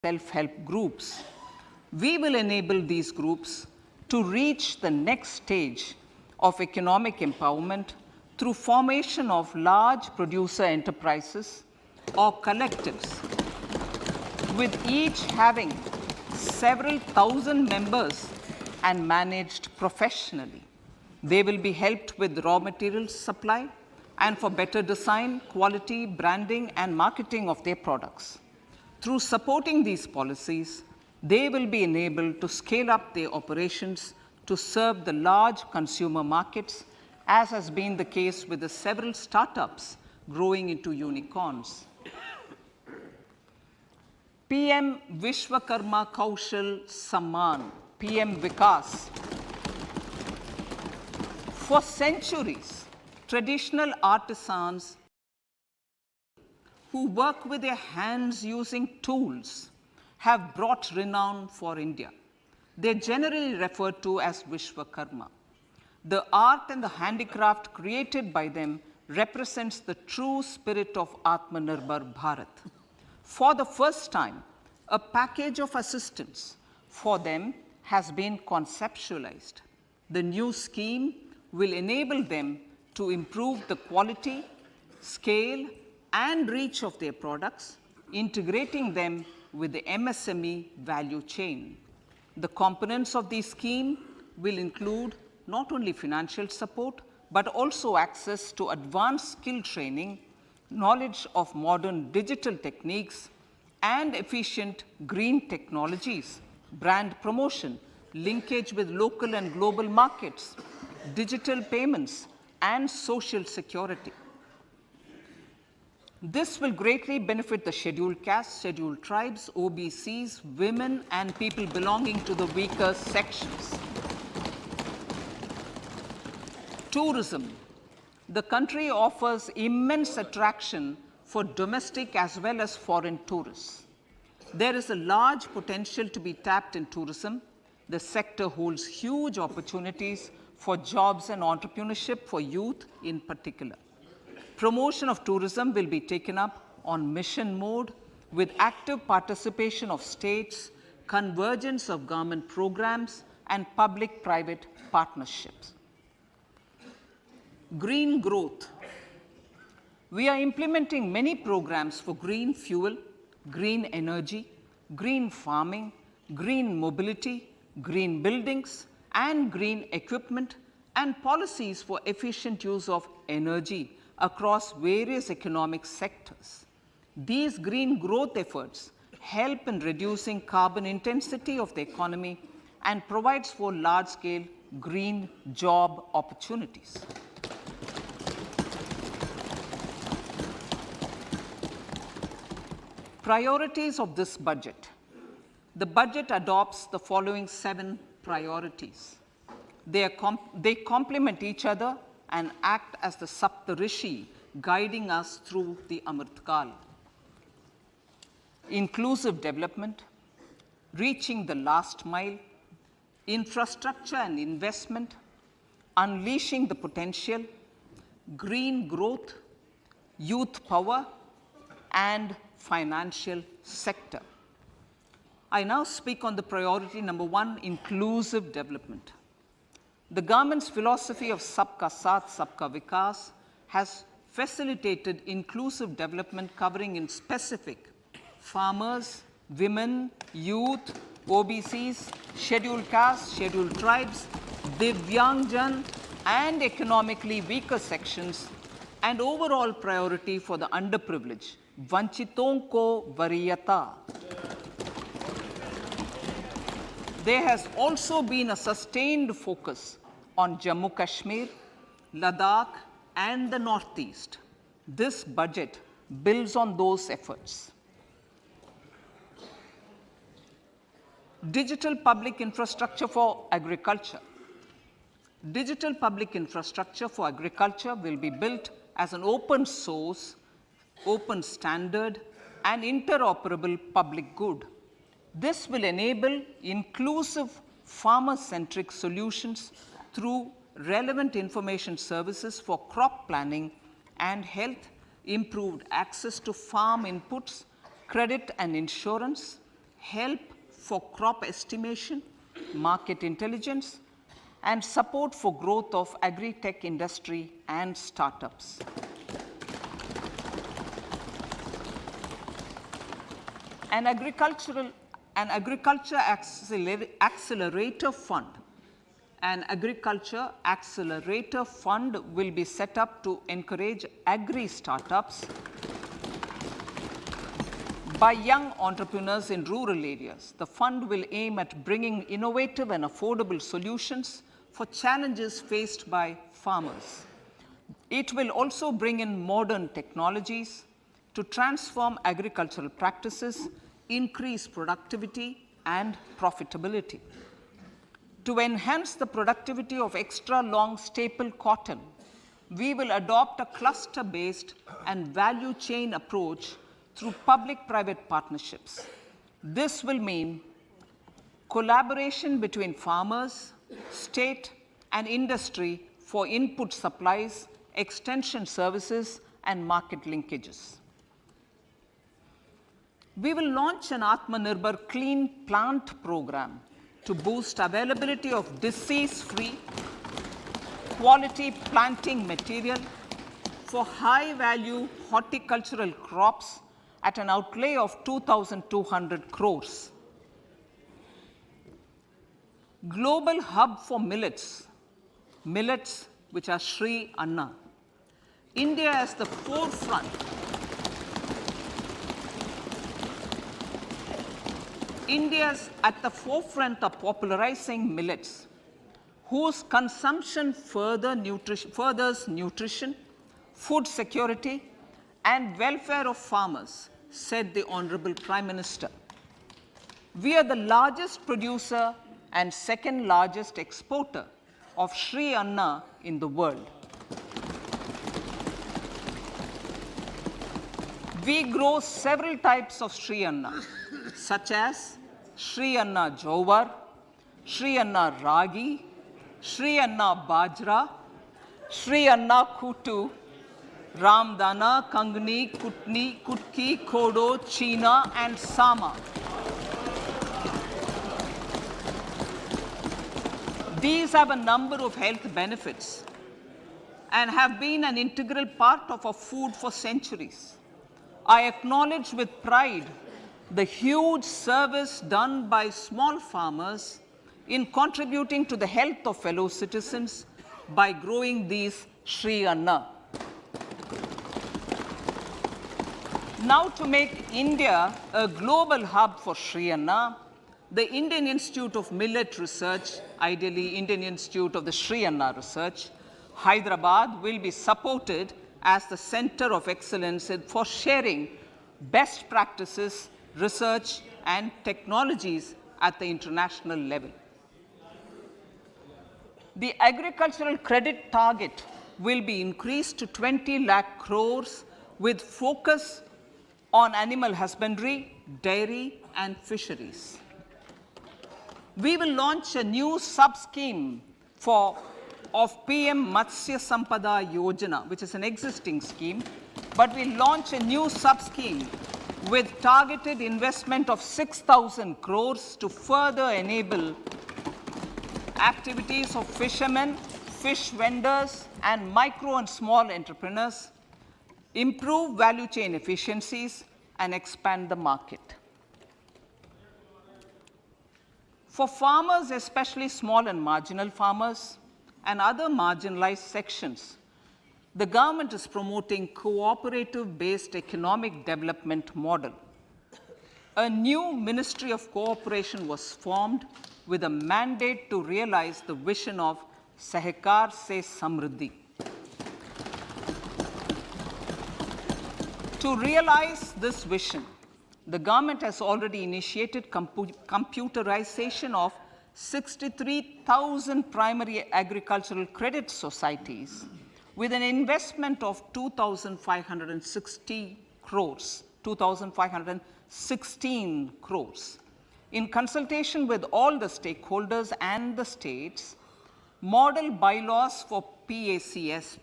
self-help groups. We will enable these groups to reach the next stage of economic empowerment through formation of large producer enterprises or collectives, with each having several thousand members and managed professionally. They will be helped with raw materials supply and for better design, quality, branding, and marketing of their products. Through supporting these policies, they will be enabled to scale up their operations to serve the large consumer markets, as has been the case with the several startups growing into unicorns. PM Vishwakarma Kaushal Samman, PM Vikas. For centuries, traditional artisans who work with their hands using tools have brought renown for India. They're generally referred to as Vishwakarma. The art and the handicraft created by them represents the true spirit of Atmanirbhar Bharat. For the first time, a package of assistance for them has been conceptualized. The new scheme will enable them to improve the quality, scale, and reach of their products, integrating them with the MSME value chain. The components of the scheme will include not only financial support, but also access to advanced skill training, knowledge of modern digital techniques, and efficient green technologies, brand promotion, linkage with local and global markets, digital payments, and social security. This will greatly benefit the scheduled castes, scheduled tribes, OBCs, women, and people belonging to the weaker sections. Tourism. The country offers immense attraction for domestic as well as foreign tourists. There is a large potential to be tapped in tourism. The sector holds huge opportunities for jobs and entrepreneurship for youth in particular. Promotion of tourism will be taken up on mission mode with active participation of states, convergence of government programs, and public-private partnerships. Green growth. We are implementing many programs for green fuel, green energy, green farming, green mobility, green buildings, and green equipment, and policies for efficient use of energy across various economic sectors. These green growth efforts help in reducing carbon intensity of the economy and provides for large-scale green job opportunities. Priorities of this budget. The budget adopts the following 7 priorities. They complement each other and act as the Saptarishi guiding us through the Amritkal. Inclusive development, reaching the last mile, infrastructure and investment, unleashing the potential, green growth, youth power, and financial sector. I now speak on the priority number 1, inclusive development. The government's philosophy of Sabka Saath, Sabka Vikas has facilitated inclusive development covering in specific farmers, women, youth, OBCs, scheduled castes, scheduled tribes, Divyangjan, and economically weaker sections, and overall priority for the underprivileged, Vanchiton ko Variyata. There has also been a sustained focus on Jammu Kashmir, Ladakh, and the Northeast. This budget builds on those efforts. Digital public infrastructure for agriculture. Digital public infrastructure for agriculture will be built as an open source, open standard, and interoperable public good. This will enable inclusive farmer-centric solutions through relevant information services for crop planning and health, improved access to farm inputs, credit and insurance, help for crop estimation, market intelligence, and support for growth of agri-tech industry and startups. An agriculture accelerator fund. An agriculture accelerator fund will be set up to encourage agri-startups by young entrepreneurs in rural areas. The fund will aim at bringing innovative and affordable solutions for challenges faced by farmers. It will also bring in modern technologies to transform agricultural practices, increase productivity and profitability. To enhance the productivity of extra long staple cotton, we will adopt a cluster-based and value chain approach through public-private partnerships. This will mean collaboration between farmers, state, and industry for input supplies, extension services, and market linkages. We will launch an Atmanirbhar Clean Plant program to boost availability of disease-free, quality planting material for high-value horticultural crops at an outlay of 2,200 crores. Global hub for millets, which are Sri Anna. India is the forefront. India is at the forefront of popularizing millets, whose consumption furthers nutrition, food security, and welfare of farmers, said the Honorable Prime Minister. We are the largest producer and second largest exporter of Sri Anna in the world. We grow several types of Sri Anna, such as Sri Anna Jowar, Sri Anna Ragi, Sri Anna Bajra, Sri Anna Kutu, Ramdana, Kangni, Kutni, Kutki, Kodo, China, and Sama. These have a number of health benefits and have been an integral part of our food for centuries. I acknowledge with pride the huge service done by small farmers in contributing to the health of fellow citizens by growing these Sri Anna. Now, to make India a global hub for Sri Anna, the Indian Institute of Millet Research, ideally Indian Institute of the Sri Anna Research, Hyderabad, will be supported as the center of excellence for sharing best practices, research, and technologies at the international level. The agricultural credit target will be increased to 20 lakh crores with focus on animal husbandry, dairy, and fisheries. We will launch a new sub-scheme of PM Matsya Sampada Yojana, which is an existing scheme, but we'll launch a new sub-scheme with targeted investment of 6,000 crores to further enable activities of fishermen, fish vendors, and micro and small entrepreneurs, improve value chain efficiencies, and expand the market. For farmers, especially small and marginal farmers and other marginalized sections, the government is promoting cooperative-based economic development model. A new Ministry of Cooperation was formed with a mandate to realize the vision of Sahkar Se Samriddhi. To realize this vision, the government has already initiated computerization of 63,000 primary agricultural credit societies with an investment of 2,516 crores. In consultation with all the stakeholders and the states, model bylaws for PACS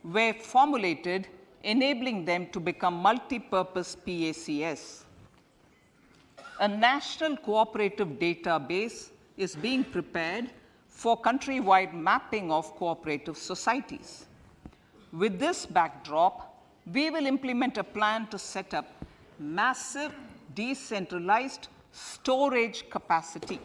were formulated, enabling them to become multi-purpose PACS. A national cooperative database is being prepared for countrywide mapping of cooperative societies. With this backdrop, we will implement a plan to set up massive decentralized storage capacity.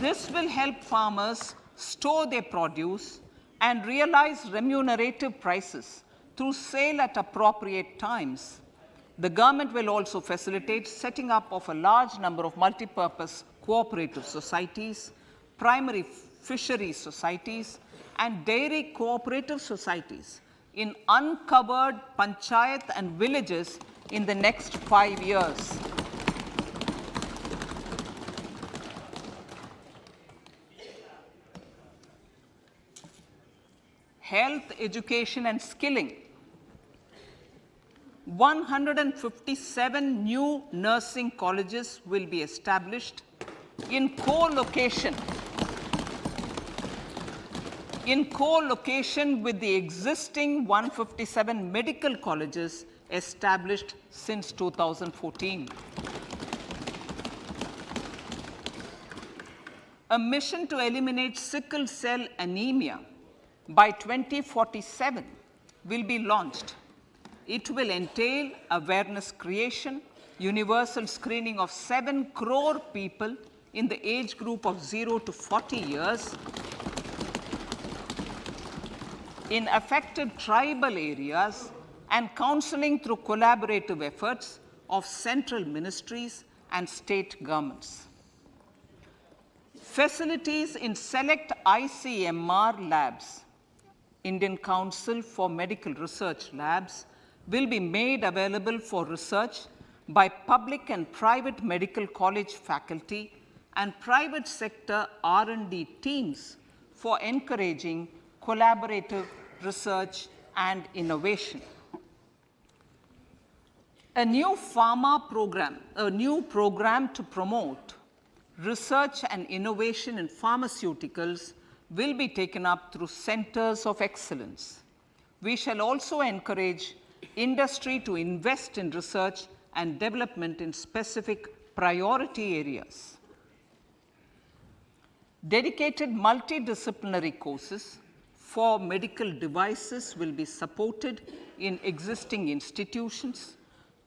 This will help farmers store their produce and realize remunerative prices through sale at appropriate times. The government will also facilitate setting up of a large number of multipurpose cooperative societies, primary fisheries societies, and dairy cooperative societies in uncovered panchayat and villages in the next 5 years. Health, education, and skilling. 157 new nursing colleges will be established in co-location with the existing 157 medical colleges established since 2014. A mission to eliminate sickle cell anemia by 2047 will be launched. It will entail awareness creation, universal screening of 7 crore people in the age group of 0 to 40 years in affected tribal areas, and counseling through collaborative efforts of central ministries and state governments. Facilities in select ICMR labs, Indian Council for Medical Research Labs, will be made available for research by public and private medical college faculty and private sector R&D teams for encouraging collaborative research and innovation. A new program to promote research and innovation in pharmaceuticals will be taken up through centers of excellence. We shall also encourage industry to invest in research and development in specific priority areas. Dedicated multidisciplinary courses for medical devices will be supported in existing institutions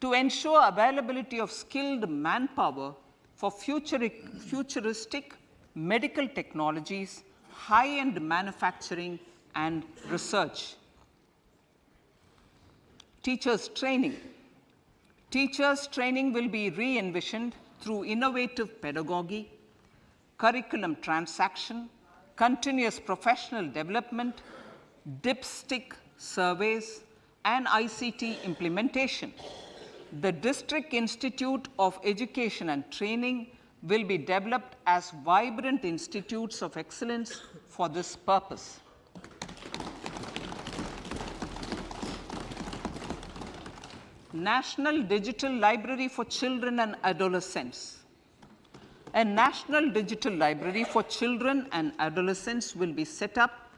to ensure availability of skilled manpower for futuristic medical technologies, high-end manufacturing, and research. Teachers' training. Teachers' training will be re-envisioned through innovative pedagogy, curriculum transaction, continuous professional development, dipstick surveys, and ICT implementation. The District Institute of Education and Training will be developed as vibrant institutes of excellence for this purpose. National Digital Library for Children and Adolescents. A National Digital Library for Children and Adolescents will be set up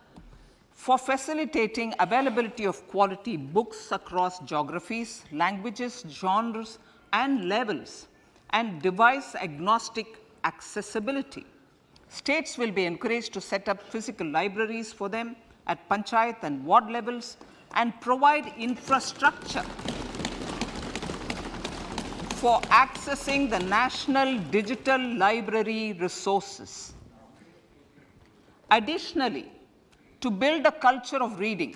for facilitating availability of quality books across geographies, languages, genres, and levels, and device-agnostic accessibility. States will be encouraged to set up physical libraries for them at panchayat and ward levels and provide infrastructure for accessing the national digital library resources. Additionally, to build a culture of reading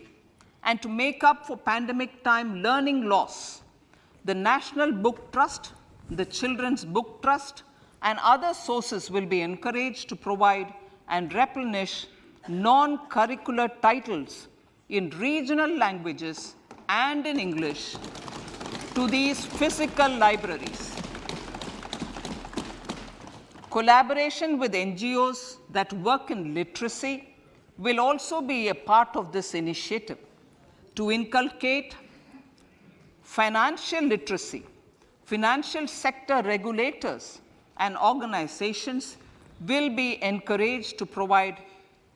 and to make up for pandemic time learning loss, the National Book Trust, the Children's Book Trust, and other sources will be encouraged to provide and replenish non-curricular titles in regional languages and in English to these physical libraries. Collaboration with NGOs that work in literacy will also be a part of this initiative. To inculcate financial literacy, financial sector regulators and organizations will be encouraged to provide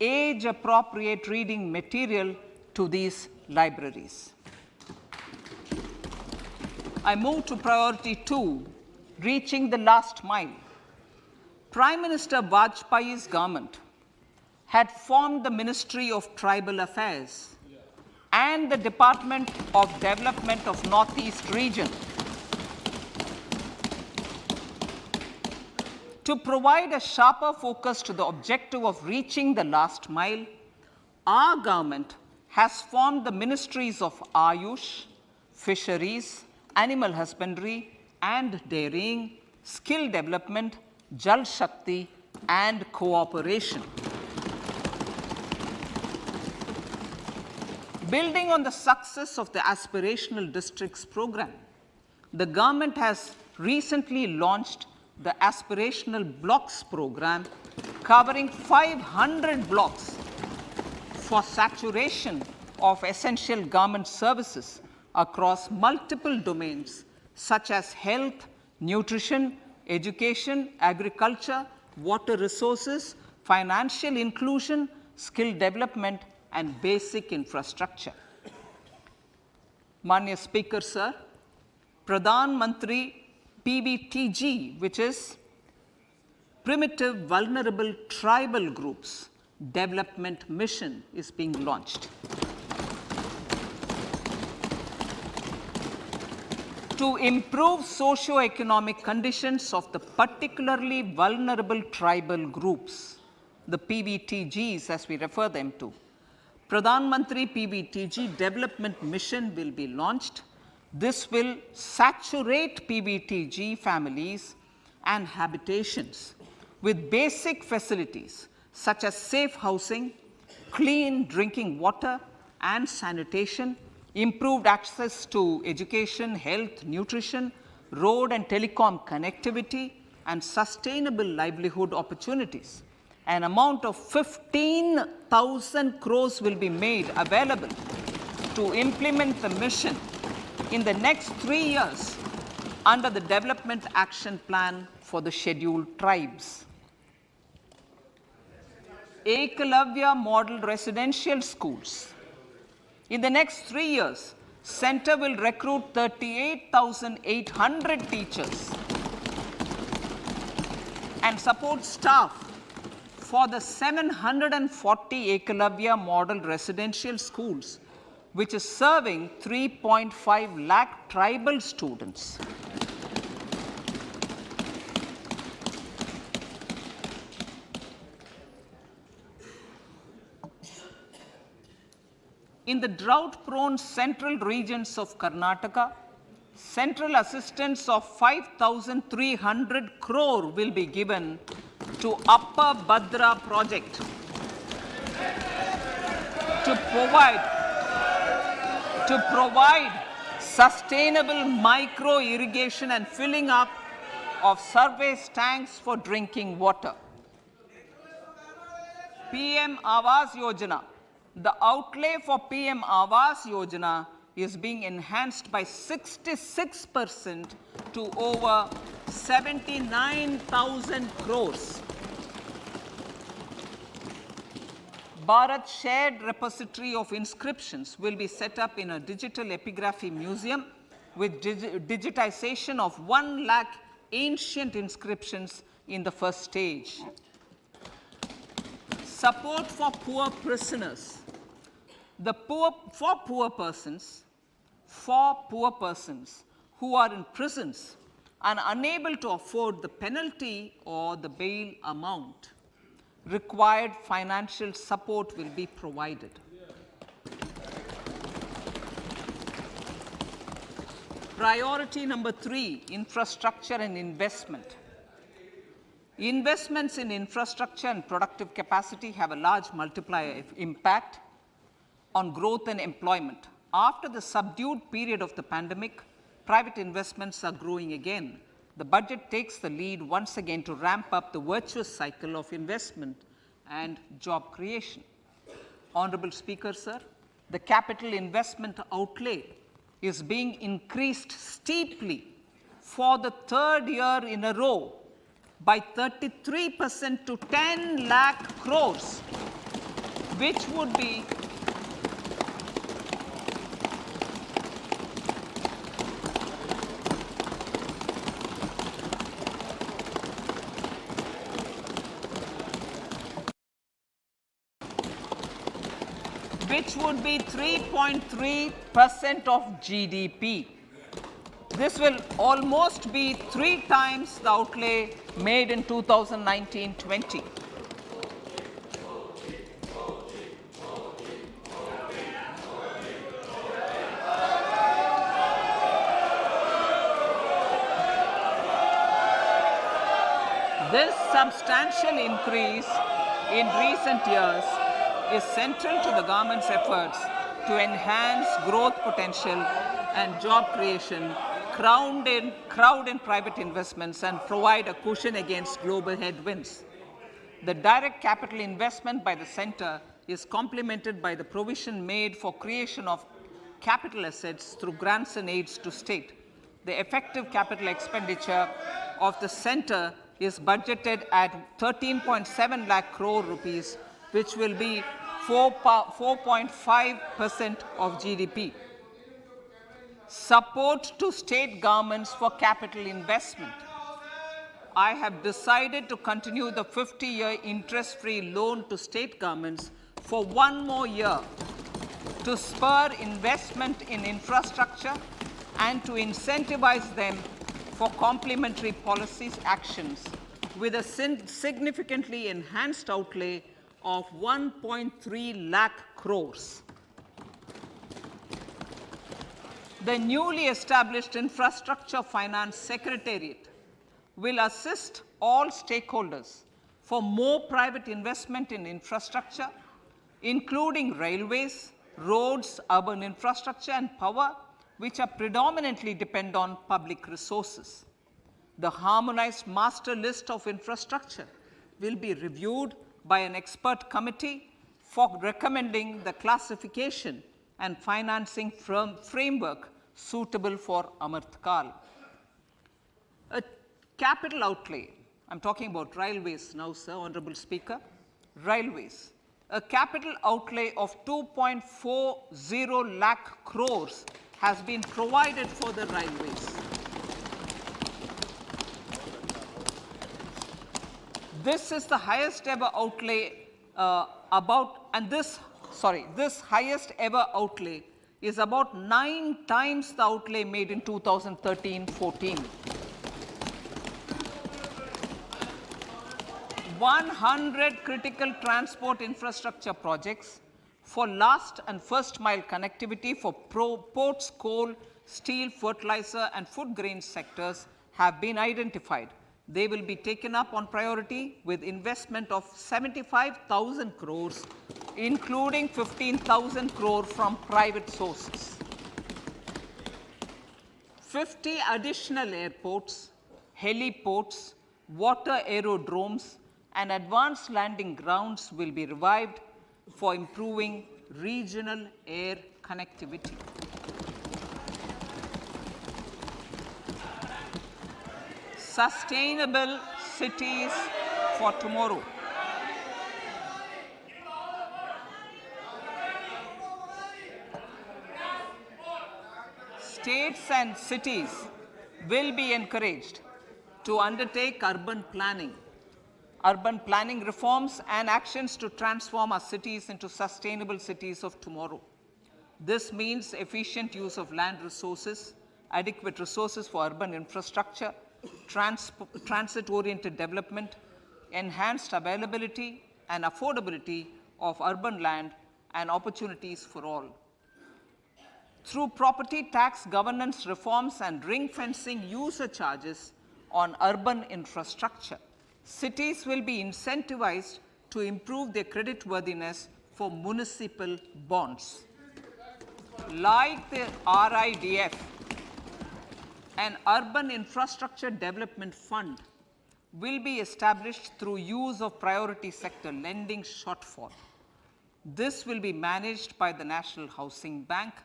age-appropriate reading material to these libraries. I move to priority 2, reaching the last mile. Prime Minister Vajpayee's government had formed the Ministry of Tribal Affairs and the Department of Development of Northeast Region to provide a sharper focus to the objective of reaching the last mile. Our government has formed the ministries of Ayush, Fisheries, Animal Husbandry and Dairying, Skill Development, Jal Shakti and Cooperation. Building on the success of the Aspirational Districts program, the government has recently launched the Aspirational Blocks program, covering 500 blocks for saturation of essential government services across multiple domains such as health, nutrition, education, agriculture, water resources, financial inclusion, skill development, and basic infrastructure. Manya Speaker, sir, Pradhan Mantri PBTG, which is Primitive Vulnerable Tribal Groups Development Mission, is being launched. To improve socio-economic conditions of the particularly vulnerable tribal groups, the PBTGs as we refer them to, Pradhan Mantri PBTG Development Mission will be launched. This will saturate PBTG families and habitations with basic facilities such as safe housing, clean drinking water and sanitation, improved access to education, health, nutrition, road and telecom connectivity, and sustainable livelihood opportunities. An amount of 15,000 crores will be made available to implement the mission in the next 3 years under the Development Action Plan for the Scheduled Tribes. Ekalavya Model Residential Schools. In the next 3 years, Center will recruit 38,800 teachers and support staff for the 740 Ekalavya Model Residential Schools, which is serving 3.5 lakh tribal students. In the drought-prone central regions of Karnataka, central assistance of 5,300 crore will be given to Upper Bhadra project to provide sustainable micro irrigation and filling up of surface tanks for drinking water. PM Awas Yojana. The outlay for PM Awas Yojana is being enhanced by 66% to over 79,000 crores. Bharat Shared Repository of Inscriptions will be set up in a digital epigraphy museum with digitization of 1 lakh ancient inscriptions in the first stage. Support for poor prisoners. For poor persons who are in prisons and unable to afford the penalty or the bail amount, required financial support will be provided. Priority number 3, infrastructure and investment. Investments in infrastructure and productive capacity have a large multiplier impact on growth and employment. After the subdued period of the pandemic, private investments are growing again. The budget takes the lead once again to ramp up the virtuous cycle of investment and job creation. Honorable Speaker, sir, the capital investment outlay is being increased steeply for the 3rd year in a row by 33% to 10 lakh crores, which would be which would be 3.3% of GDP. This will almost be 3 times the outlay made in 2019-20. This substantial increase in recent years is central to the government's efforts to enhance growth potential and job creation, crowd in private investments, and provide a cushion against global headwinds. The direct capital investment by the center is complemented by the provision made for creation of capital assets through grants and aids to state. The effective capital expenditure of the center is budgeted at 13.7 lakh crore rupees, which will be 4.5% of GDP. Support to state governments for capital investment. I have decided to continue the 50-year interest-free loan to state governments for 1 more year to spur investment in infrastructure and to incentivize them for complementary policies actions with a significantly enhanced outlay of 1.3 lakh crores. The newly established Infrastructure Finance Secretariat will assist all stakeholders for more private investment in infrastructure, including railways, roads, urban infrastructure, and power, which are predominantly depend on public resources. The harmonized master list of infrastructure will be reviewed by an expert committee for recommending the classification and financing framework suitable for Amrit Kal. A capital outlay, I'm talking about railways now, sir, Honorable Speaker, railways. A capital outlay of 2.40 lakh crores has been provided for the railways. This is the highest ever outlay this highest ever outlay is about 9 times the outlay made in 2013-14. 100 critical transport infrastructure projects for last and first mile connectivity for ports, coal, steel, fertilizer, and food grain sectors have been identified. They will be taken up on priority with investment of 75,000 crores, including 15,000 crore from private sources. 50 additional airports, heliports, water aerodromes, and advanced landing grounds will be revived for improving regional air connectivity. Sustainable cities for tomorrow. States and cities will be encouraged to undertake urban planning reforms and actions to transform our cities into sustainable cities of tomorrow. This means efficient use of land resources, adequate resources for urban infrastructure, transit-oriented development, enhanced availability and affordability of urban land, and opportunities for all. Through property tax governance reforms and ring-fencing user charges on urban infrastructure, cities will be incentivized to improve their creditworthiness for municipal bonds. Like the RIDF, an urban infrastructure development fund will be established through use of priority sector lending shortfall. This will be managed by the National Housing Bank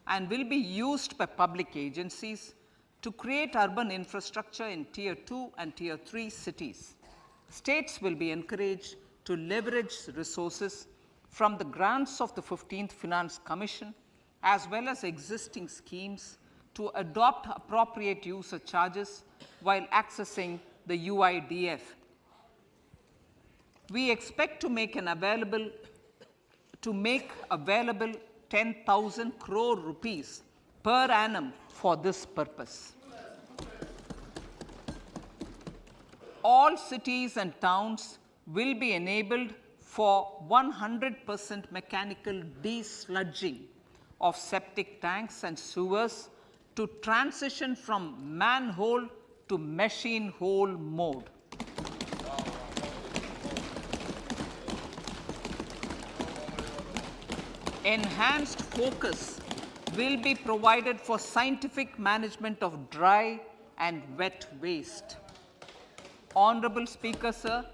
and will be used by public agencies to create urban infrastructure in Tier 2 and Tier 3 cities. States will be encouraged to leverage resources from the grants of the 15th Finance Commission as well as existing schemes to adopt appropriate user charges while accessing the UIDF. We expect to make available to make available 10,000 crore rupees per annum for this purpose. All cities and towns will be enabled for 100% mechanical desludging of septic tanks and sewers to transition from manhole to machine hole mode. Enhanced focus will be provided for scientific management of dry and wet waste. Honorable Speaker, sir,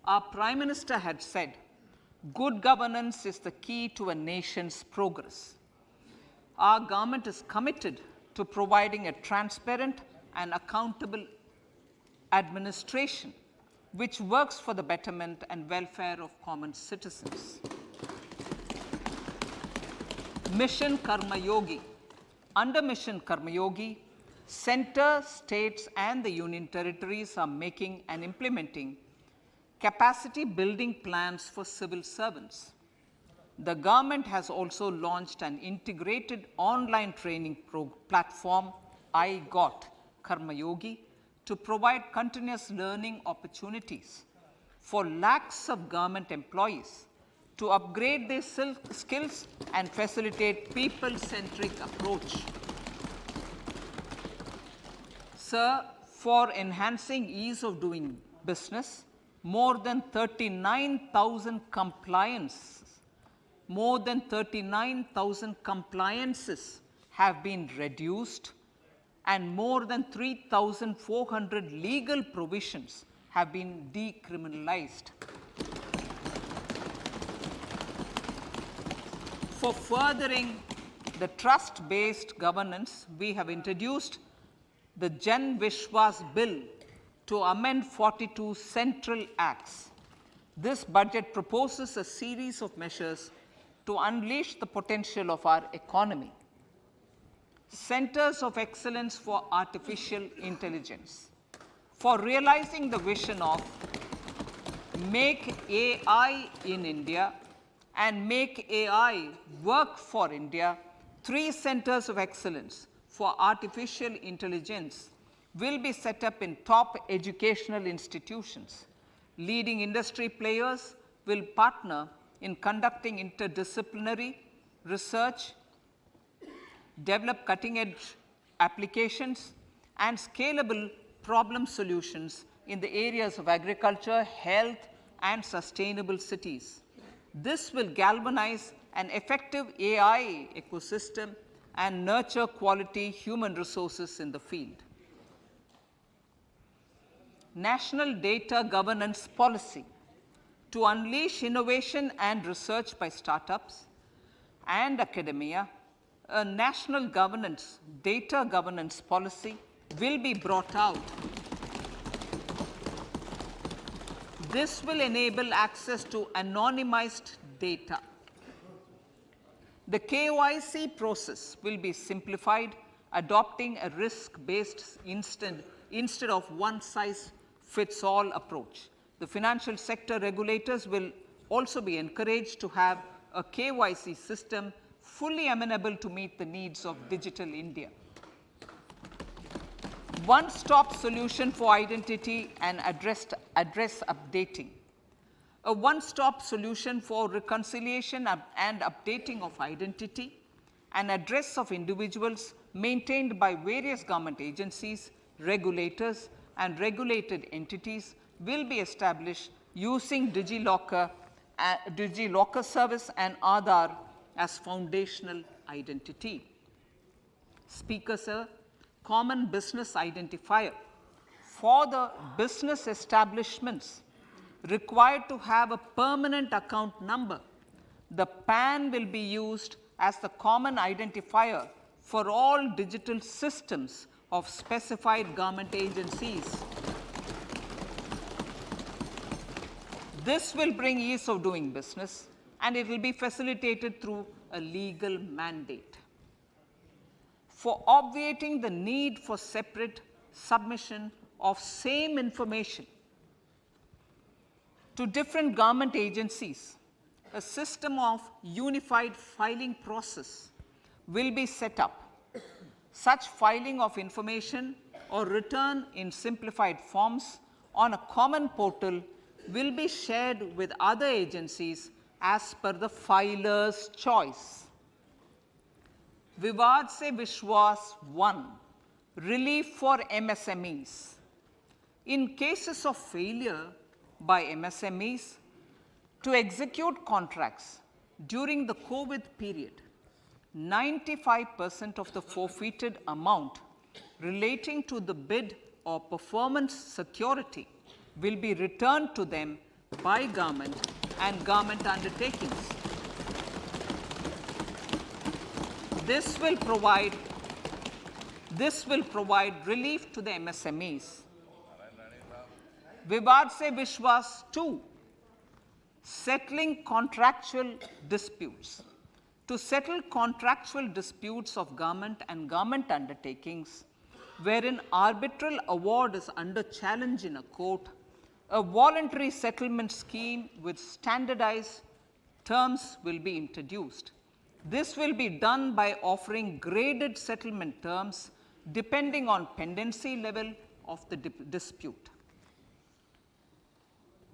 our Prime Minister had said, good governance is the key to a nation's progress. Our government is committed to providing a transparent and accountable administration which works for the betterment and welfare of common citizens. Mission Karma Yogi. Under Mission Karma Yogi, center, states and the union territories are making and implementing capacity building plans for civil servants. The government has also launched an integrated online training platform, I Got Karma Yogi, to provide continuous learning opportunities for lakhs of government employees to upgrade their skills and facilitate people-centric approach. Sir, for enhancing ease of doing business, more than 39,000 compliances have been reduced and more than 3,400 legal provisions have been decriminalized. For furthering the trust-based governance, we have introduced the Jan Vishwas Bill to amend 42 central acts. This budget proposes a series of measures to unleash the potential of our economy. Centers of Excellence for Artificial Intelligence. For realizing the vision of Make AI in India and Make AI Work for India, 3 centers of excellence for artificial intelligence will be set up in top educational institutions. Leading industry players will partner in conducting interdisciplinary research, develop cutting-edge applications, and scalable problem solutions in the areas of agriculture, health, and sustainable cities. This will galvanize an effective AI ecosystem and nurture quality human resources in the field. National Data Governance Policy. To unleash innovation and research by startups and academia, a national data governance policy will be brought out. This will enable access to anonymized data. The KYC process will be simplified, adopting a risk-based instead of one-size-fits-all approach. The financial sector regulators will also be encouraged to have a KYC system fully amenable to meet the needs of digital India. One-stop solution for identity and address updating. A one-stop solution for reconciliation and updating of identity and address of individuals maintained by various government agencies, regulators, and regulated entities will be established using DigiLocker service and Aadhaar as foundational identity. Speaker, sir, common business identifier. For the business establishments required to have a permanent account number, the PAN will be used as the common identifier for all digital systems of specified government agencies. This will bring ease of doing business, and it will be facilitated through a legal mandate. For obviating the need for separate submission of same information to different government agencies, a system of unified filing process will be set up. Such filing of information or return in simplified forms on a common portal will be shared with other agencies as per the filer's choice. Vivad Se Vishwas 1, relief for MSMEs. In cases of failure by MSMEs to execute contracts during the COVID period, 95% of the forfeited amount relating to the bid or performance security will be returned to them by government and government undertakings. This will provide relief to the MSMEs. Vivad Se Vishwas 2, settling contractual disputes. To settle contractual disputes of government and government undertakings, wherein arbitral award is under challenge in a court, a voluntary settlement scheme with standardized terms will be introduced. This will be done by offering graded settlement terms depending on pendency level of the dispute.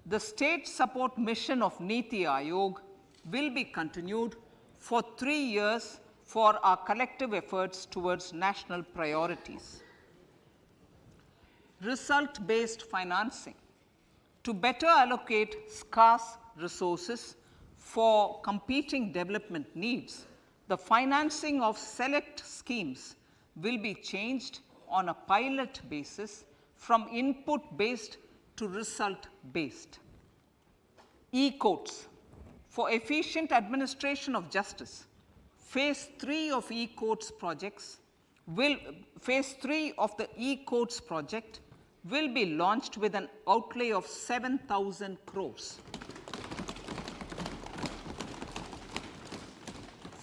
The state support mission of Niti Aayog will be continued for 3 years for our collective efforts towards national priorities. Result-based financing. To better allocate scarce resources for competing development needs, the financing of select schemes will be changed on a pilot basis from input-based to result-based. E-courts. For efficient administration of justice, phase 3 of e-courts projects phase 3 of the e-courts project will be launched with an outlay of 7,000 crores.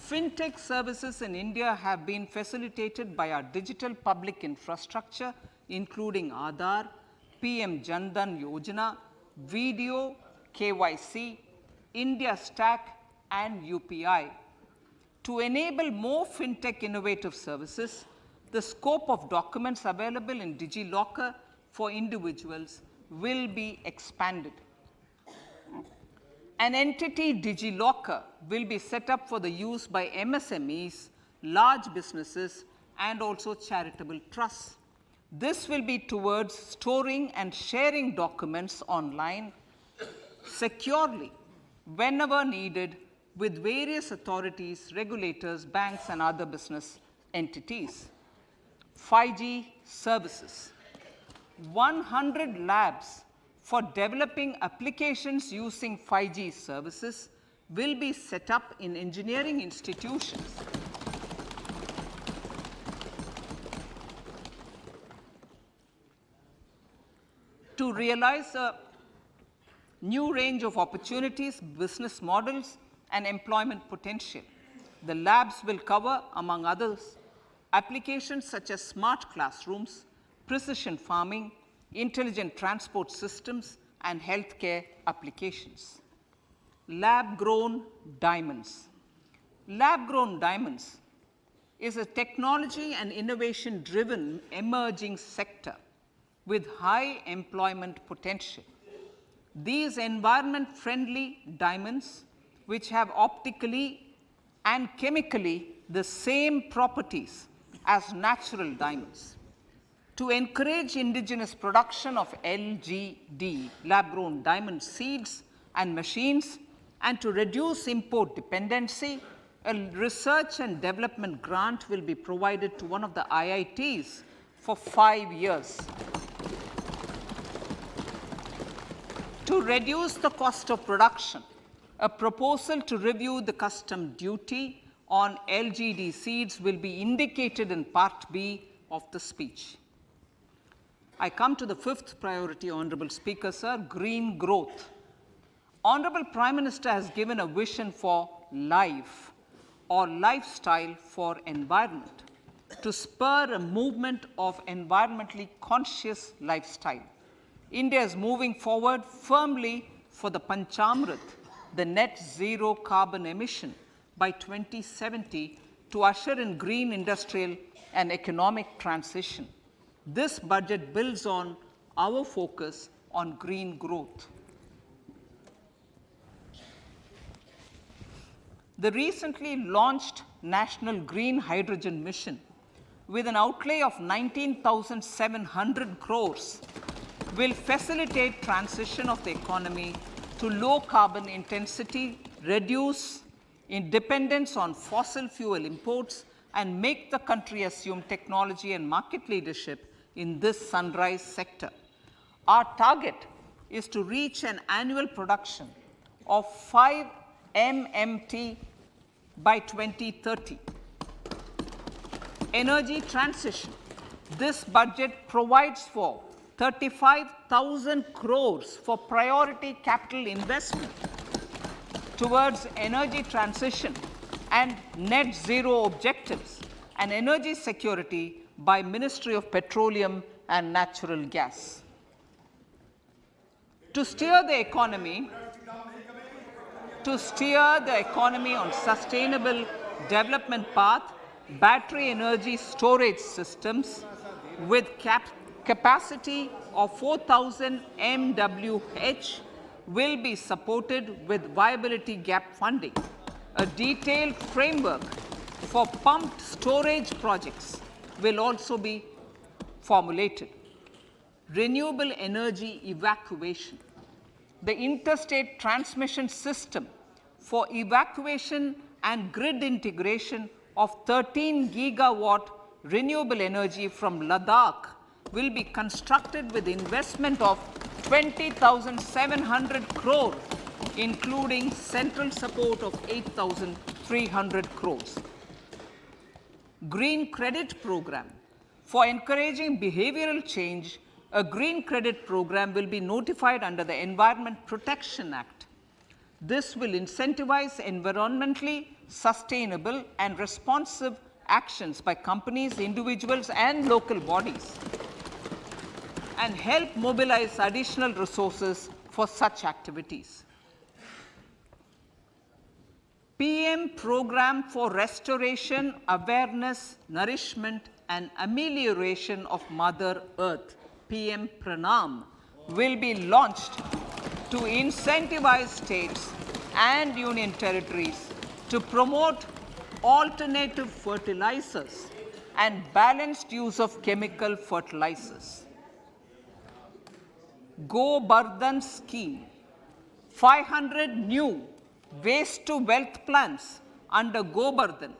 Fintech services in India have been facilitated by our digital public infrastructure, including Aadhaar, PM Jan Dhan Yojana, Video, KYC, India Stack, and UPI. To enable more fintech innovative services, the scope of documents available in DigiLocker for individuals will be expanded. An entity DigiLocker will be set up for the use by MSMEs, large businesses, and also charitable trusts. This will be towards storing and sharing documents online securely whenever needed with various authorities, regulators, banks, and other business entities. 5G services. 100 labs for developing applications using 5G services will be set up in engineering institutions. To realize a new range of opportunities, business models, and employment potential. The labs will cover, among others, applications such as smart classrooms, precision farming, intelligent transport systems, and healthcare applications. Lab-grown diamonds. Lab-grown diamonds is a technology and innovation-driven emerging sector with high employment potential. These environment-friendly diamonds, which have optically and chemically the same properties as natural diamonds. To encourage indigenous production of LGD, lab-grown diamond seeds and machines, and to reduce import dependency, a research and development grant will be provided to one of the IITs for 5 years. To reduce the cost of production, a proposal to review the custom duty on LGD seeds will be indicated in Part B of the speech. I come to the fifth priority, Honorable Speaker, sir, green growth. Honorable Prime Minister has given a vision for life or lifestyle for environment to spur a movement of environmentally conscious lifestyle. India is moving forward firmly for the Panchamrit, the net zero carbon emission by 2070 to usher in green industrial and economic transition. This budget builds on our focus on green growth. The recently launched National Green Hydrogen Mission, with an outlay of 19,700 crores, will facilitate transition of the economy to low carbon intensity, reduce dependence on fossil fuel imports, and make the country assume technology and market leadership in this sunrise sector. Our target is to reach an annual production of 5 MMT by 2030. Energy transition. This budget provides for 35,000 crores for priority capital investment towards energy transition and net zero objectives and energy security by Ministry of Petroleum and Natural Gas. To steer the economy on sustainable development path, battery energy storage systems with capacity of 4,000 MWh will be supported with viability gap funding. A detailed framework for pumped storage projects will also be formulated. Renewable energy evacuation. The interstate transmission system for evacuation and grid integration of 13 gigawatt renewable energy from Ladakh will be constructed with investment of 20,700 crore, including central support of 8,300 crores. Green credit program. For encouraging behavioral change, a green credit program will be notified under the Environment Protection Act. This will incentivize environmentally sustainable and responsive actions by companies, individuals, and local bodies, and help mobilize additional resources for such activities. PM Program for Restoration, Awareness, Nourishment, and Amelioration of Mother Earth, PM Pranam, will be launched to incentivize states and union territories to promote alternative fertilizers and balanced use of chemical fertilizers. Go Bardhan scheme. 500 new waste to wealth plants under Go Bardhan,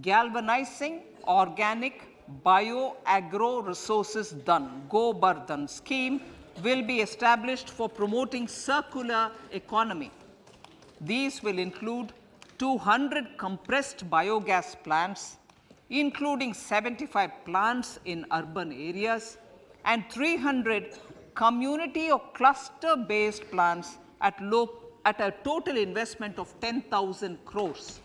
galvanizing organic bio-agro resources done. Go Bardhan scheme will be established for promoting circular economy. These will include 200 compressed biogas plants, including 75 plants in urban areas, and 300 community or cluster-based plants at a total investment of 10,000 crores.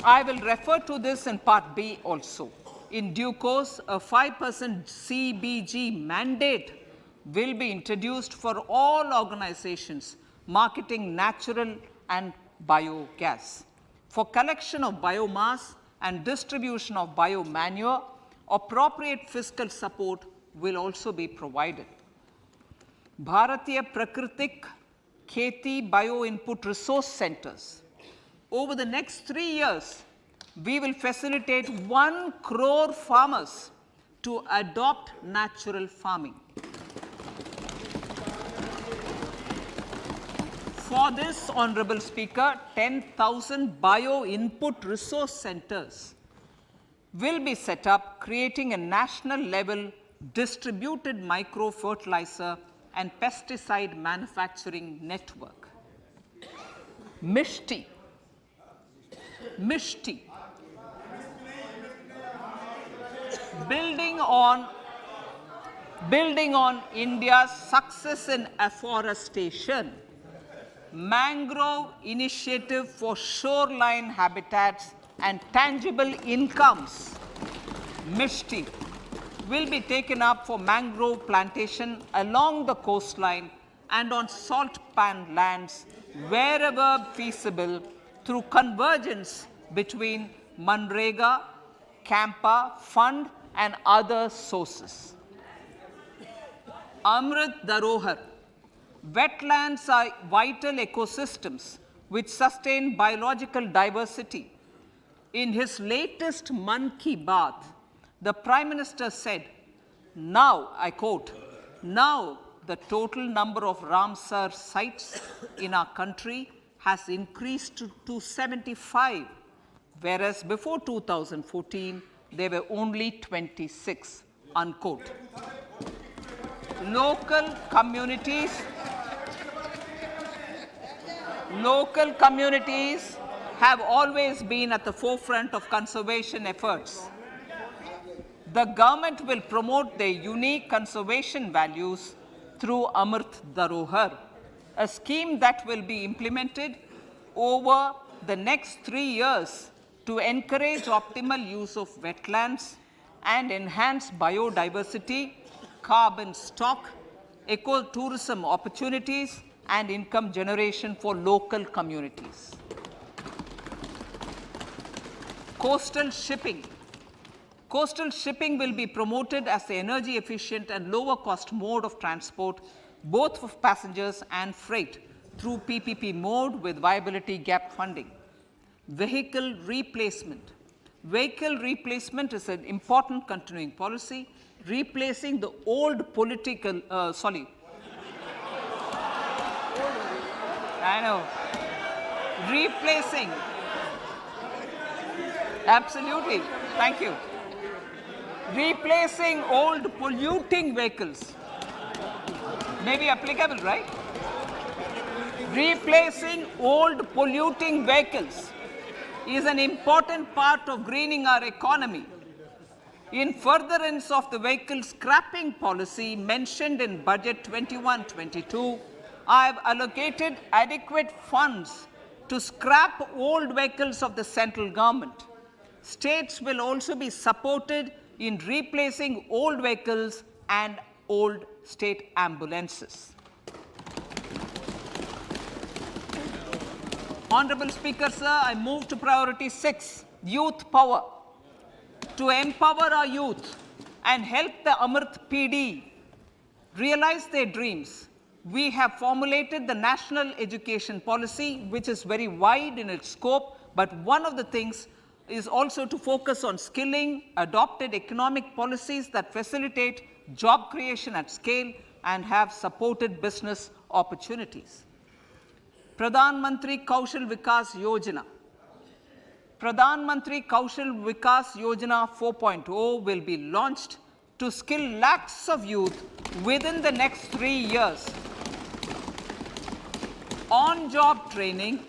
I will refer to this in Part B also. In due course, a 5% CBG mandate will be introduced for all organizations marketing natural and biogas. For collection of biomass and distribution of biomanure, appropriate fiscal support will also be provided. Bharatiya Prakritik Kheti Bio Input Resource Centers. Over the next 3 years, we will facilitate 1 crore farmers to adopt natural farming. For this, Honorable Speaker, 10,000 bio input resource centers will be set up, creating a national level distributed micro fertilizer and pesticide manufacturing network. Mishti. Building on India's success in afforestation, mangrove initiative for shoreline habitats and tangible incomes, Mishti, will be taken up for mangrove plantation along the coastline and on salt pan lands wherever feasible through convergence between Manrega, Campa Fund and other sources. Amrit Dharohar. Wetlands are vital ecosystems which sustain biological diversity. In his latest Mann Ki Baat, the Prime Minister said, now, I quote, now the total number of Ramsar sites in our country has increased to 75, whereas before 2014, there were only 26, unquote. Local communities have always been at the forefront of conservation efforts. The government will promote their unique conservation values through Amrit Dharohar, a scheme that will be implemented over the next 3 years to encourage optimal use of wetlands and enhance biodiversity, carbon stock, ecotourism opportunities, and income generation for local communities. Coastal shipping. Coastal shipping will be promoted as the energy efficient and lower cost mode of transport, both for passengers and freight, through PPP mode with viability gap funding. Vehicle replacement. Vehicle replacement is an important continuing policy, replacing the old political, I know, replacing, absolutely, thank you. Replacing old polluting vehicles, may be applicable, right? Replacing old polluting vehicles is an important part of greening our economy. In furtherance of the vehicle scrapping policy mentioned in Budget 21-22, I have allocated adequate funds to scrap old vehicles of the central government. States will also be supported in replacing old vehicles and old state ambulances. Honorable Speaker, sir, I move to priority 6, youth power. To empower our youth and help the Amrit PD realize their dreams, we have formulated the national education policy, which is very wide in its scope, but one of the things is also to focus on skilling, adopted economic policies that facilitate job creation at scale and have supported business opportunities. Pradhan Mantri Kaushal Vikas Yojana. Pradhan Mantri Kaushal Vikas Yojana 4.0 will be launched to skill lakhs of youth within the next 3 years. On-job training,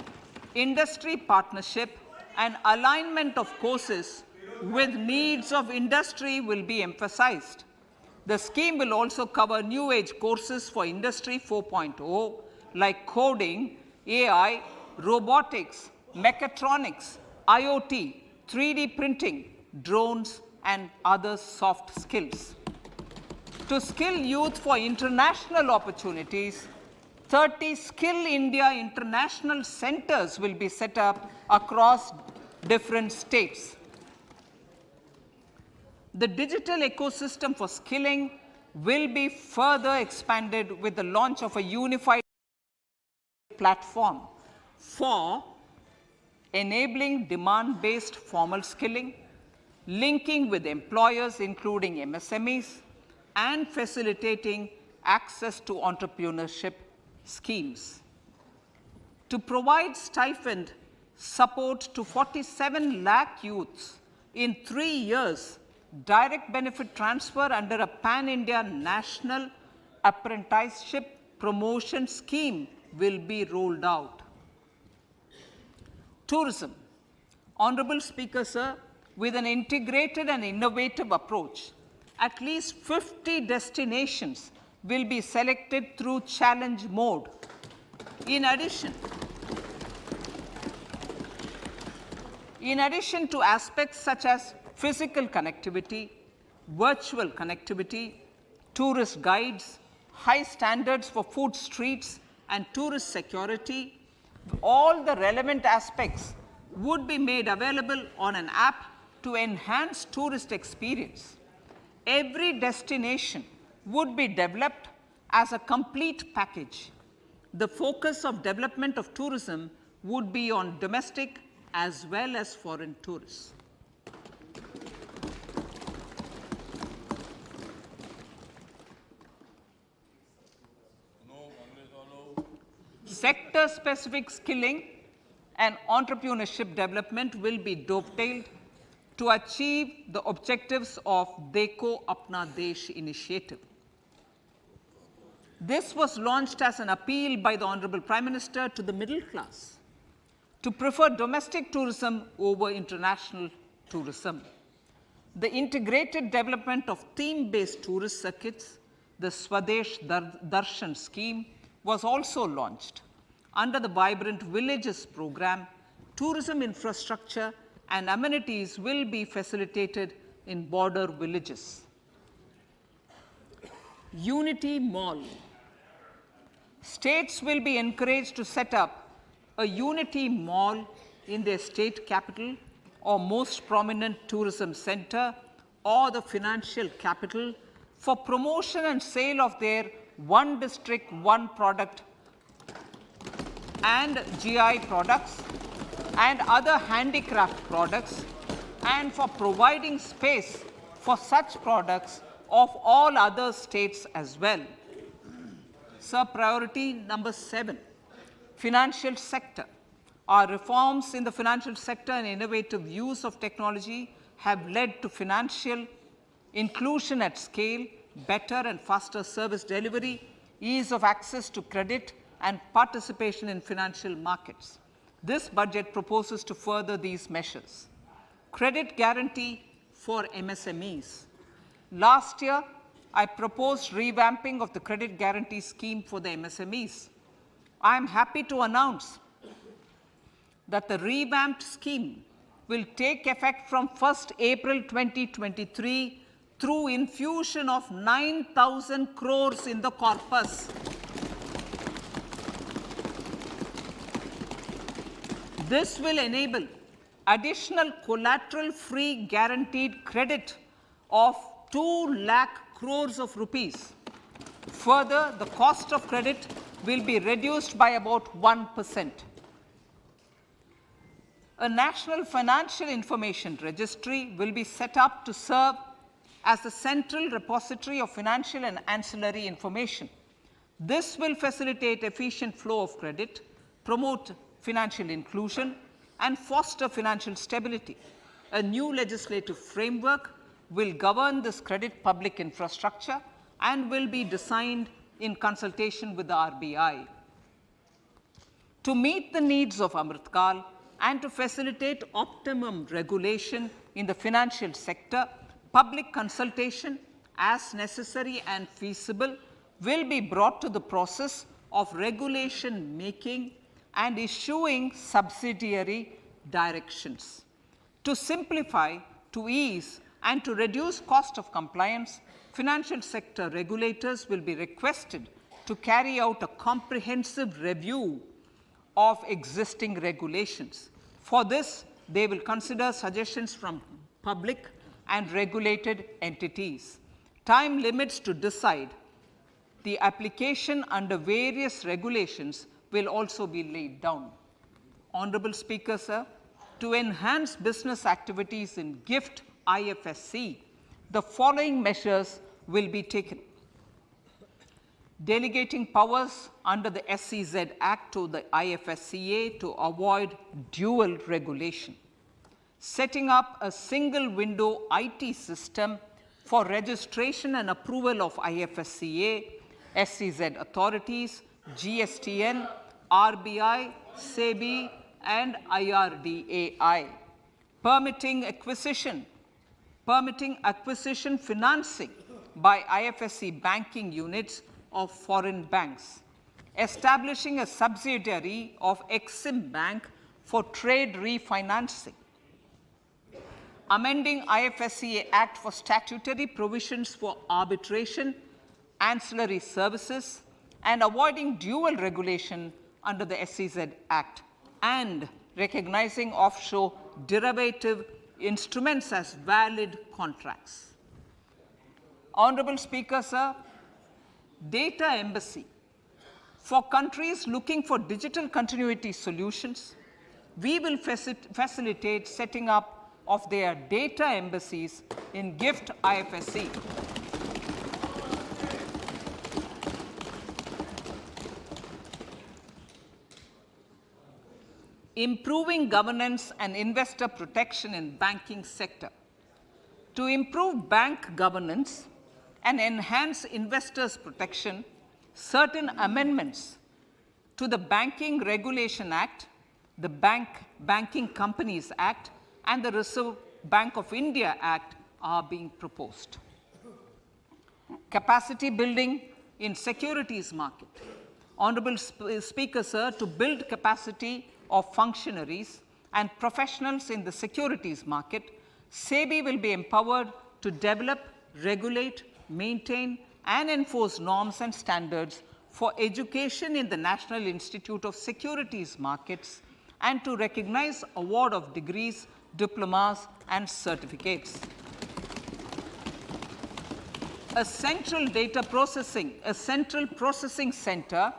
industry partnership, and alignment of courses with needs of industry will be emphasized. The scheme will also cover new age courses for Industry 4.0 like coding, AI, robotics, mechatronics, IoT, 3D printing, drones, and other soft skills. To skill youth for international opportunities, 30 Skill India international centers will be set up across different states. The digital ecosystem for skilling will be further expanded with the launch of a unified platform for enabling demand-based formal skilling, linking with employers including MSMEs, and facilitating access to entrepreneurship schemes. To provide stipend support to 47 lakh youths in 3 years, direct benefit transfer under a pan-India national apprenticeship promotion scheme will be rolled out. Tourism. Honorable Speaker, sir, with an integrated and innovative approach, at least 50 destinations will be selected through challenge mode. In addition to aspects such as physical connectivity, virtual connectivity, tourist guides, high standards for food streets and tourist security. All the relevant aspects would be made available on an app to enhance tourist experience. Every destination would be developed as a complete package. The focus of development of tourism would be on domestic as well as foreign tourists. Sector-specific skilling and entrepreneurship development will be dovetailed to achieve the objectives of Dekho Apna Desh initiative. This was launched as an appeal by the Honorable Prime Minister to the middle class to prefer domestic tourism over international tourism. The integrated development of theme-based tourist circuits, the Swadesh Darshan scheme, was also launched. Under the Vibrant Villages program, tourism infrastructure and amenities will be facilitated in border villages. Unity Mall. States will be encouraged to set up a Unity Mall in their state capital or most prominent tourism center or the financial capital for promotion and sale of their one district, one product and GI products and other handicraft products, and for providing space for such products of all other states as well. Sir, priority number 7, financial sector. Our reforms in the financial sector and innovative use of technology have led to financial inclusion at scale, better and faster service delivery, ease of access to credit, and participation in financial markets. This budget proposes to further these measures. Credit guarantee for MSMEs. Last year, I proposed revamping of the credit guarantee scheme for the MSMEs. I am happy to announce that the revamped scheme will take effect from 1st April 2023 through infusion of 9,000 crores in the corpus. This will enable additional collateral-free guaranteed credit of 2 lakh crores of rupees. Further, the cost of credit will be reduced by about 1%. A national financial information registry will be set up to serve as the central repository of financial and ancillary information. This will facilitate efficient flow of credit, promote financial inclusion, and foster financial stability. A new legislative framework will govern this credit public infrastructure and will be designed in consultation with the RBI. To meet the needs of Amritkal and to facilitate optimum regulation in the financial sector, public consultation, as necessary and feasible, will be brought to the process of regulation making and issuing subsidiary directions. To simplify, to ease, and to reduce cost of compliance, financial sector regulators will be requested to carry out a comprehensive review of existing regulations. For this, they will consider suggestions from public and regulated entities. Time limits to decide the application under various regulations will also be laid down. Honorable Speaker, sir, to enhance business activities in GIFT IFSC, the following measures will be taken. Delegating powers under the SEZ Act to the IFSCA to avoid dual regulation. Setting up a single window IT system for registration and approval of IFSCA, SEZ authorities, GSTN, RBI, SEBI, and IRDAI. Permitting acquisition financing by IFSC banking units of foreign banks. Establishing a subsidiary of Exim Bank for trade refinancing. Amending IFSCA Act for statutory provisions for arbitration ancillary services, and avoiding dual regulation under the SEZ Act, and recognizing offshore derivative instruments as valid contracts. Honorable Speaker, sir, data embassy. For countries looking for digital continuity solutions, we will facilitate setting up of their data embassies in GIFT IFSC. Improving governance and investor protection in banking sector. To improve bank governance and enhance investors' protection, certain amendments to the Banking Regulation Act, the Banking Companies Act, and the Reserve Bank of India Act are being proposed. Capacity building in securities market. Honorable Speaker, sir, to build capacity of functionaries and professionals in the securities market, SEBI will be empowered to develop, regulate, maintain, and enforce norms and standards for education in the National Institute of Securities Markets and to recognize award of degrees, diplomas, and certificates. A central processing center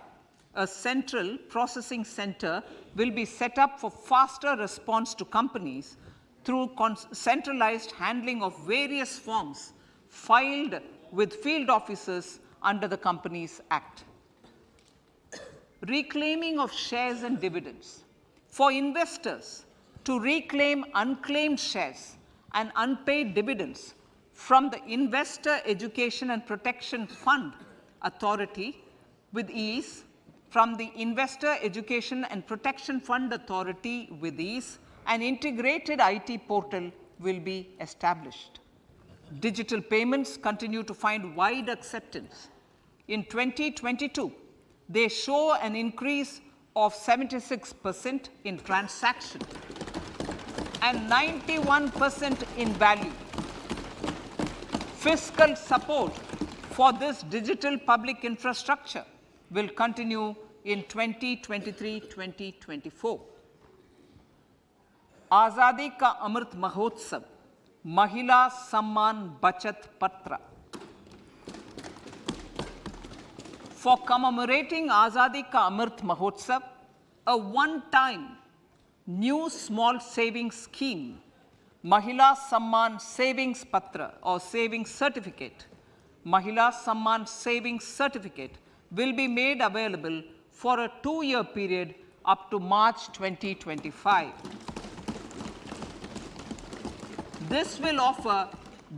will be set up for faster response to companies through centralized handling of various forms filed with field officers under the Companies Act. Reclaiming of shares and dividends. For investors to reclaim unclaimed shares and unpaid dividends from the Investor Education and Protection Fund Authority with ease, from the Investor Education and Protection Fund Authority with ease, an integrated IT portal will be established. Digital payments continue to find wide acceptance. In 2022, they show an increase of 76% in transaction and 91% in value. Fiscal support for this digital public infrastructure will continue in 2023-2024. Azadi Ka Amrit Mahotsav, Mahila Samman Bachat Patra. For commemorating Azadi Ka Amrit Mahotsav, a one-time new small savings scheme, Mahila Samman Savings Patra or Savings Certificate, Mahila Samman Savings Certificate will be made available for a 2-year period up to March 2025. This will offer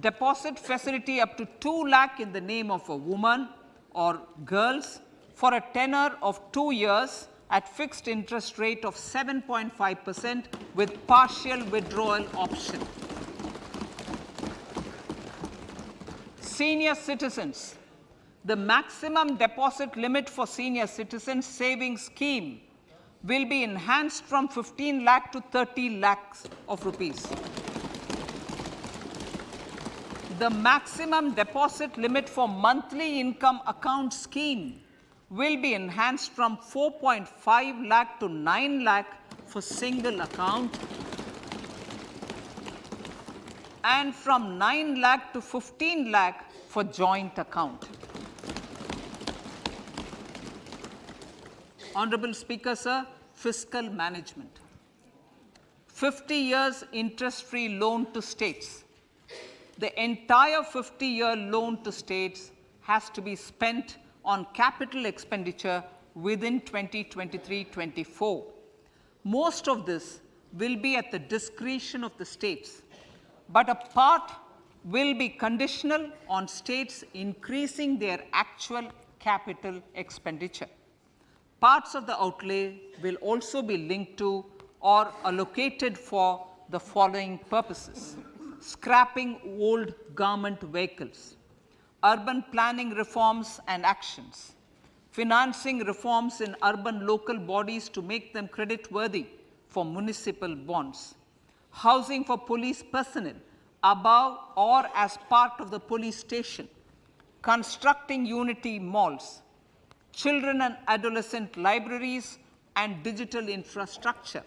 deposit facility up to 2 lakh in the name of a woman or girls for a tenure of 2 years at fixed interest rate of 7.5% with partial withdrawal option. Senior citizens. The maximum deposit limit for senior citizens savings scheme will be enhanced from 15 lakh to 30 lakhs of rupees. The maximum deposit limit for monthly income account scheme will be enhanced from 4.5 lakh to 9 lakh for single account and from 9 lakh to 15 lakh for joint account. Honorable Speaker, sir, fiscal management. 50 years interest-free loan to states. The entire 50-year loan to states has to be spent on capital expenditure within 2023-24. Most of this will be at the discretion of the states, but a part will be conditional on states increasing their actual capital expenditure. Parts of the outlay will also be linked to or allocated for the following purposes: scrapping old government vehicles, urban planning reforms and actions, financing reforms in urban local bodies to make them credit-worthy for municipal bonds, housing for police personnel above or as part of the police station, constructing unity malls, children and adolescent libraries and digital infrastructure,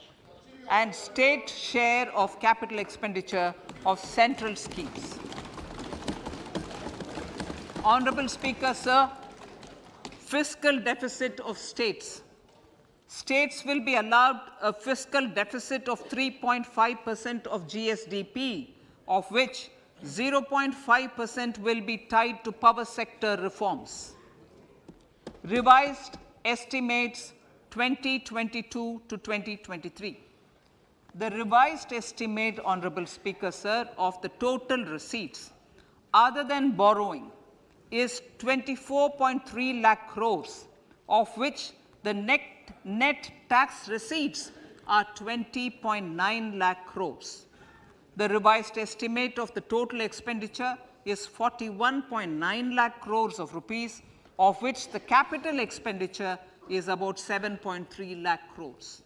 and state share of capital expenditure of central schemes. Honorable Speaker, sir, fiscal deficit of states. States will be allowed a fiscal deficit of 3.5% of GSDP, of which 0.5% will be tied to power sector reforms. Revised estimates 2022 to 2023. The revised estimate, Honorable Speaker, sir, of the total receipts other than borrowing is 24.3 lakh crores, of which the net tax receipts are 20.9 lakh crores. The revised estimate of the total expenditure is 41.9 lakh crores of rupees, of which the capital expenditure is about 7.3 lakh crores.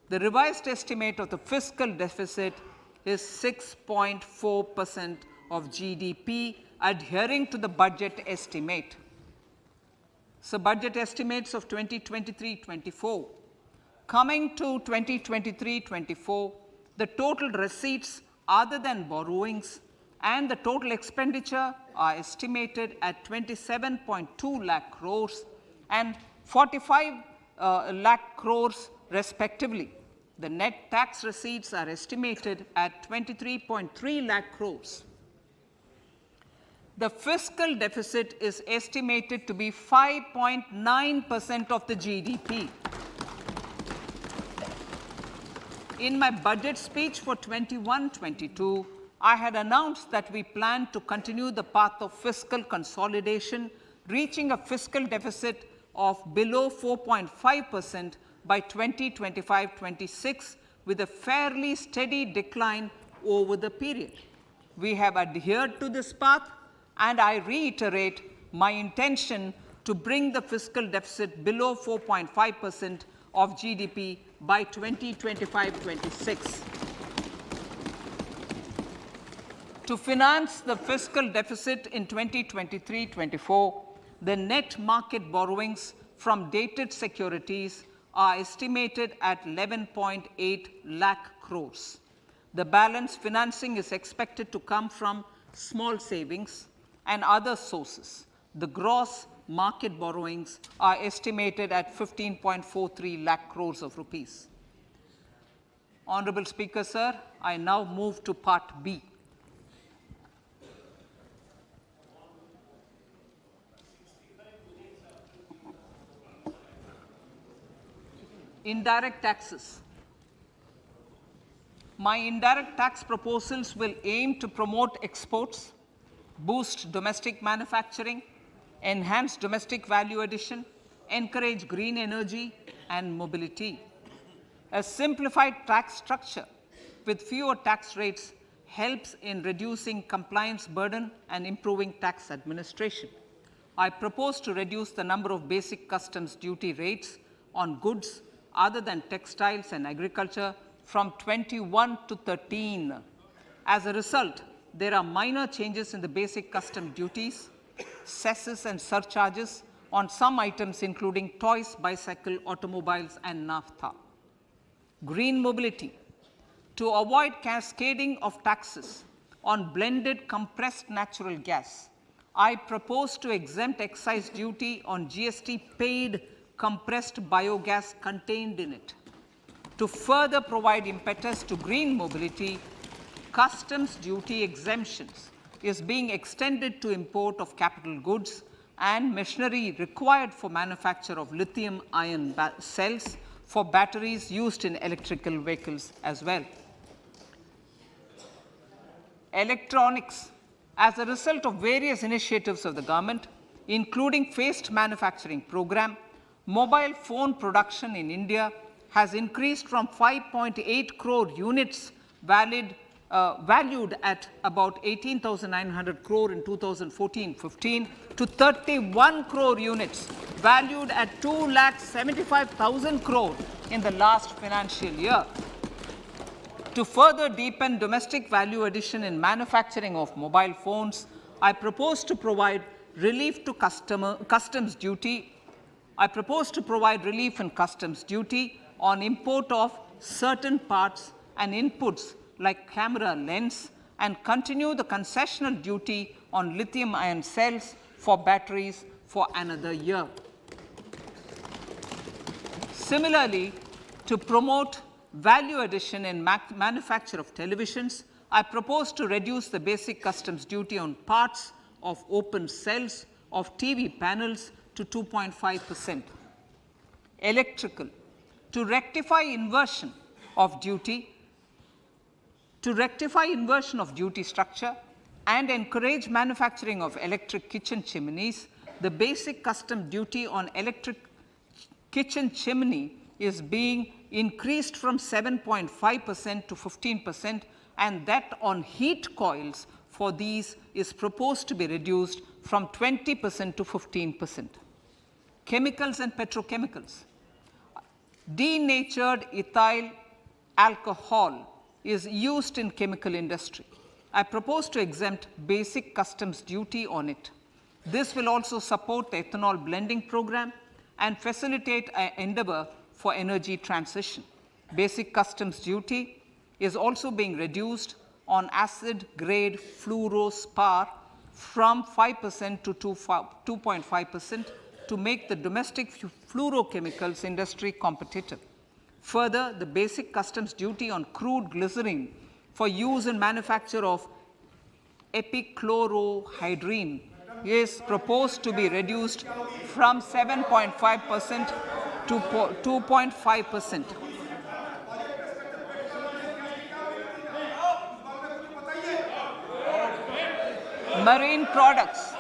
The revised estimate of the fiscal deficit is 6.4% of GDP, adhering to the budget estimate. So, budget estimates of 2023-24. Coming to 2023-24, the total receipts other than borrowings and the total expenditure are estimated at 27.2 lakh crores and 45 lakh crores respectively. The net tax receipts are estimated at 23.3 lakh crores. The fiscal deficit is estimated to be 5.9% of the GDP. In my budget speech for 21-22, I had announced that we plan to continue the path of fiscal consolidation, reaching a fiscal deficit of below 4.5% by 2025-26, with a fairly steady decline over the period. We have adhered to this path, and I reiterate my intention to bring the fiscal deficit below 4.5% of GDP by 2025-26. To finance the fiscal deficit in 2023-24, the net market borrowings from dated securities are estimated at 11.8 lakh crores. The balance financing is expected to come from small savings and other sources. The gross market borrowings are estimated at 15.43 lakh crores of rupees. Honorable Speaker, sir, I now move to Part B. Indirect taxes. My indirect tax proposals will aim to promote exports, boost domestic manufacturing, enhance domestic value addition, encourage green energy and mobility. A simplified tax structure with fewer tax rates helps in reducing compliance burden and improving tax administration. I propose to reduce the number of basic customs duty rates on goods other than textiles and agriculture from 21 to 13. As a result, there are minor changes in the basic custom duties, cesses and surcharges on some items including toys, bicycle, automobiles and naphtha. Green mobility. To avoid cascading of taxes on blended compressed natural gas, I propose to exempt excise duty on GST paid compressed biogas contained in it. To further provide impetus to green mobility, customs duty exemptions is being extended to import of capital goods and machinery required for manufacture of lithium-ion cells for batteries used in electrical vehicles as well. Electronics. As a result of various initiatives of the government, including phased manufacturing program, mobile phone production in India has increased from 5.8 crore units valued at about 18,900 crore in 2014-15 to 31 crore units valued at 2,75,000 crore in the last financial year. To further deepen domestic value addition in manufacturing of mobile phones, I propose to provide relief to customs duty. I propose to provide relief in customs duty on import of certain parts and inputs like camera lens, and continue the concessional duty on lithium-ion cells for batteries for another year. Similarly, to promote value addition in manufacture of televisions, I propose to reduce the basic customs duty on parts of open cells of TV panels to 2.5%. Electrical, to rectify inversion of duty structure and encourage manufacturing of electric kitchen chimneys, the basic custom duty on electric kitchen chimney is being increased from 7.5% to 15%, and that on heat coils for these is proposed to be reduced from 20% to 15%. Chemicals and petrochemicals. Denatured ethyl alcohol is used in chemical industry. I propose to exempt basic customs duty on it. This will also support the ethanol blending program and facilitate an endeavor for energy transition. Basic customs duty is also being reduced on acid-grade fluorospar from 5% to 2.5% to make the domestic fluorochemicals industry competitive. Further, the basic customs duty on crude glycerine for use in manufacture of epichlorohydrin is proposed to be reduced from 7.5% to 2.5%. Marine products.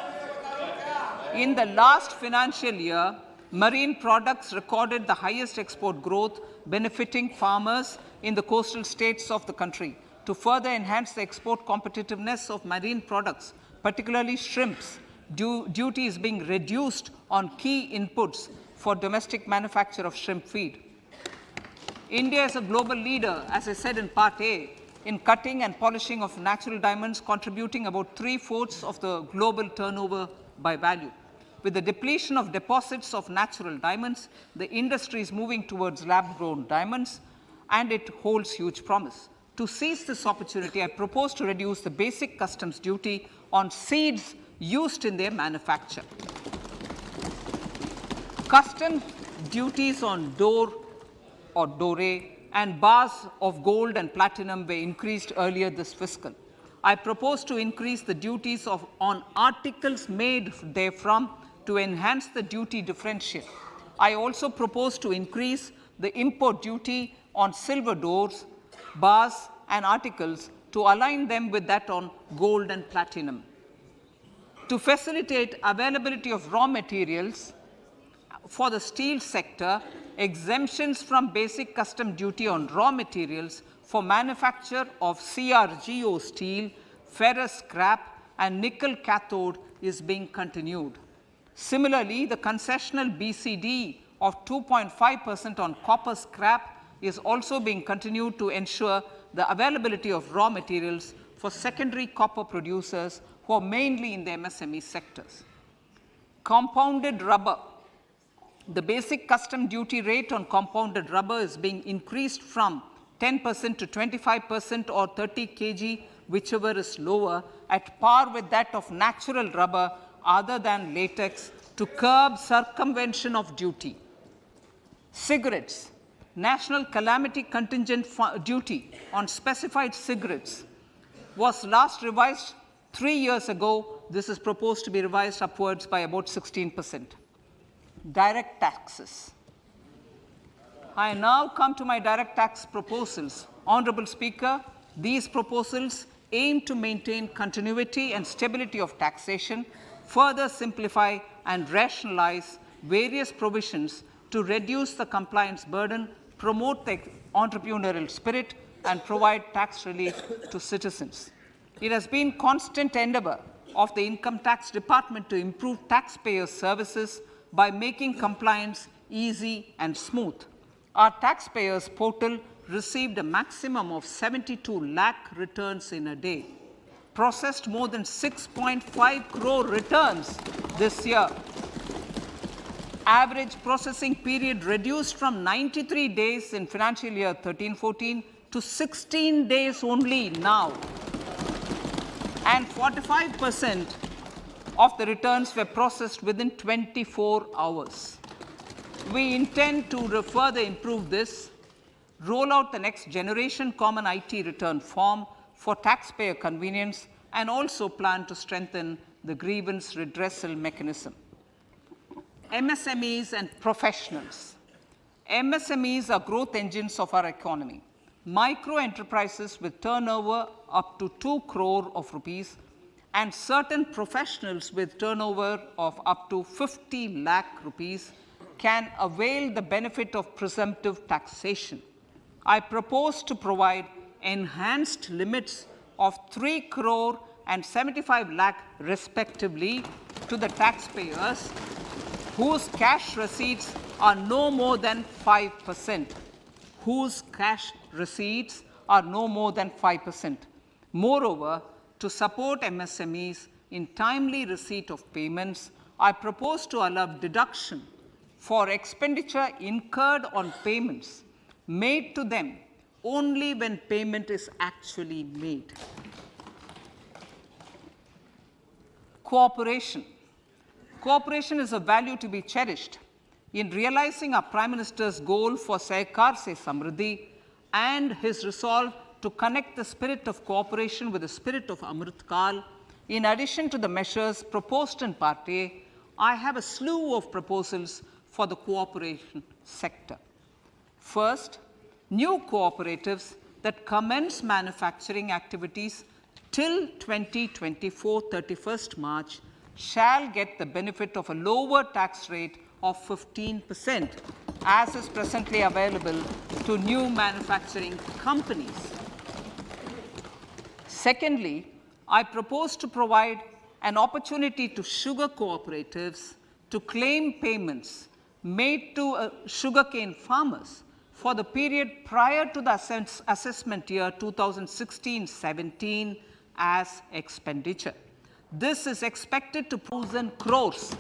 In the last financial year, marine products recorded the highest export growth, benefiting farmers in the coastal states of the country. To further enhance the export competitiveness of marine products, particularly shrimps, duty is being reduced on key inputs for domestic manufacture of shrimp feed. India is a global leader, as I said in Part A, in cutting and polishing of natural diamonds, contributing about 3/4 of the global turnover by value. With the depletion of deposits of natural diamonds, the industry is moving towards lab-grown diamonds, and it holds huge promise. To seize this opportunity, I propose to reduce the basic customs duty on seeds used in their manufacture. Customs duties on door or doré and bars of gold and platinum were increased earlier this fiscal. I propose to increase the duties on articles made therefrom to enhance the duty differential. I also propose to increase the import duty on silver doors, bars, and articles to align them with that on gold and platinum. To facilitate availability of raw materials for the steel sector, exemptions from basic custom duty on raw materials for manufacture of CRGO steel, ferrous scrap, and nickel cathode is being continued. Similarly, the concessional BCD of 2.5% on copper scrap is also being continued to ensure the availability of raw materials for secondary copper producers who are mainly in the MSME sectors. Compounded rubber. The basic custom duty rate on compounded rubber is being increased from 10% to 25% or 30 kg, whichever is lower, at par with that of natural rubber other than latex, to curb circumvention of duty. Cigarettes. National calamity contingent duty on specified cigarettes was last revised 3 years ago. This is proposed to be revised upwards by about 16%. Direct taxes. I now come to my direct tax proposals. Honorable Speaker, these proposals aim to maintain continuity and stability of taxation, further simplify and rationalize various provisions to reduce the compliance burden, promote the entrepreneurial spirit, and provide tax relief to citizens. It has been constant endeavor of the Income Tax Department to improve taxpayers' services by making compliance easy and smooth. Our taxpayers portal received a maximum of 72 lakh returns in a day. processed more than 6.5 crore returns this year. Average processing period reduced from 93 days in financial year 13-14 to 16 days only now. And 45% of the returns were processed within 24 hours. We intend to further improve this, roll out the next generation common IT return form for taxpayer convenience, and also plan to strengthen the grievance redressal mechanism. MSMEs and professionals. MSMEs are growth engines of our economy. Micro enterprises with turnover up to 2 crore of rupees and certain professionals with turnover of up to 50 lakh rupees can avail the benefit of presumptive taxation. I propose to provide enhanced limits of 3 crore and 75 lakh respectively to the taxpayers whose cash receipts are no more than 5%. Whose cash receipts are no more than 5%. Moreover, to support MSMEs in timely receipt of payments, I propose to allow deduction for expenditure incurred on payments made to them only when payment is actually made. Cooperation. Cooperation is a value to be cherished. In realizing our Prime Minister's goal for Sehkar Se Samriddhi and his resolve to connect the spirit of cooperation with the spirit of Amrit Kal, in addition to the measures proposed in Part A, I have a slew of proposals for the cooperation sector. First, new cooperatives that commence manufacturing activities till 2024, 31st March, shall get the benefit of a lower tax rate of 15%, as is presently available to new manufacturing companies. Secondly, I propose to provide an opportunity to sugar cooperatives to claim payments made to sugarcane farmers for the period prior to the assessment year 2016-17 as expenditure. This is expected to 1,000 crores.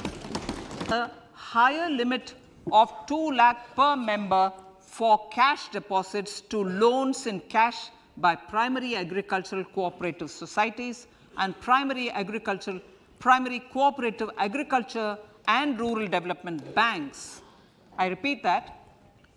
A higher limit of 2 lakh per member for cash deposits to loans in cash by primary agricultural cooperative societies and primary cooperative agriculture and rural development banks. I repeat that.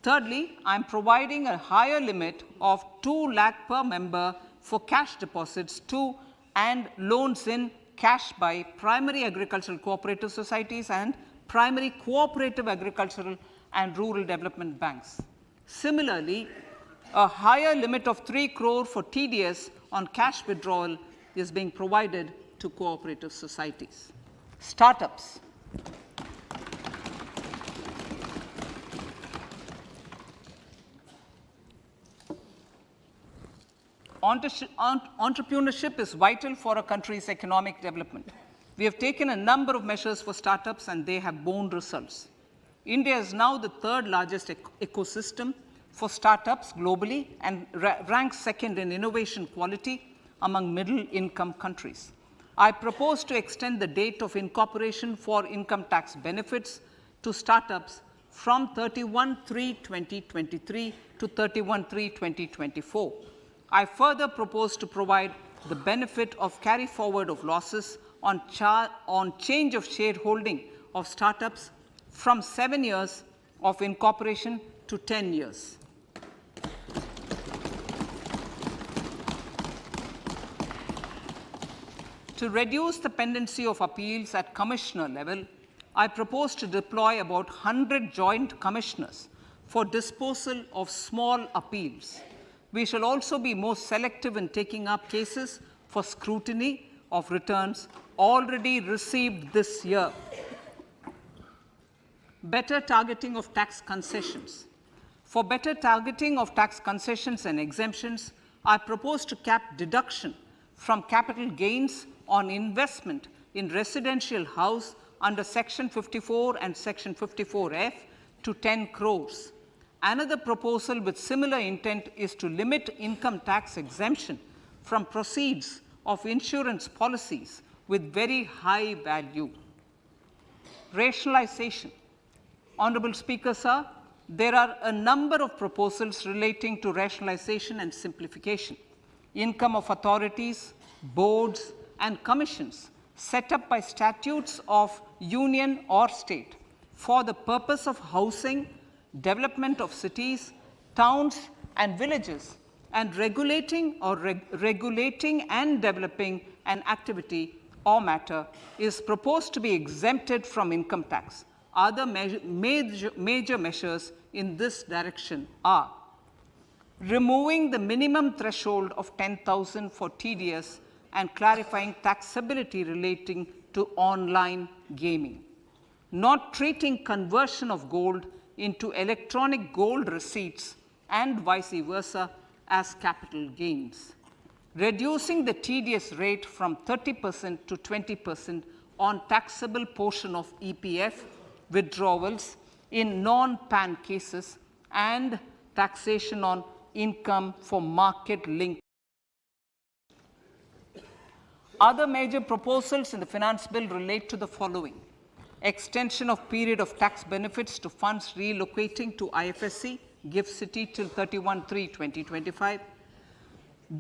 Thirdly, I am providing a higher limit of 2 lakh per member for cash deposits to and loans in cash by primary agricultural cooperative societies and primary cooperative agricultural and rural development banks. Similarly, a higher limit of 3 crore for TDS on cash withdrawal is being provided to cooperative societies. Startups. Entrepreneurship is vital for a country's economic development. We have taken a number of measures for startups and they have borne results. India is now the third largest ecosystem for startups globally and ranks second in innovation quality among middle-income countries. I propose to extend the date of incorporation for income tax benefits to startups from 31/3/2023 to 31/3/2024. I further propose to provide the benefit of carry forward of losses on change of shareholding of startups from 7 years of incorporation to 10 years. To reduce the pendency of appeals at commissioner level, I propose to deploy about 100 joint commissioners for disposal of small appeals. We shall also be more selective in taking up cases for scrutiny of returns already received this year. Better targeting of tax concessions. For better targeting of tax concessions and exemptions, I propose to cap deduction from capital gains on investment in residential house under Section 54 and Section 54F to 10 crores. Another proposal with similar intent is to limit income tax exemption from proceeds of insurance policies with very high value. Rationalization. Honorable Speaker, sir, there are a number of proposals relating to rationalization and simplification. Income of authorities, boards, and commissions set up by statutes of union or state for the purpose of housing, development of cities, towns, and villages, and regulating and developing an activity or matter is proposed to be exempted from income tax. Other major measures in this direction are removing the minimum threshold of 10,000 for TDS and clarifying taxability relating to online gaming, not treating conversion of gold into electronic gold receipts and vice versa as capital gains, reducing the TDS rate from 30% to 20% on taxable portion of EPF withdrawals in non-PAN cases, and taxation on income for market-linked. Other major proposals in the finance bill relate to the following: extension of period of tax benefits to funds relocating to IFSC, GIFT City till 31/3/2025,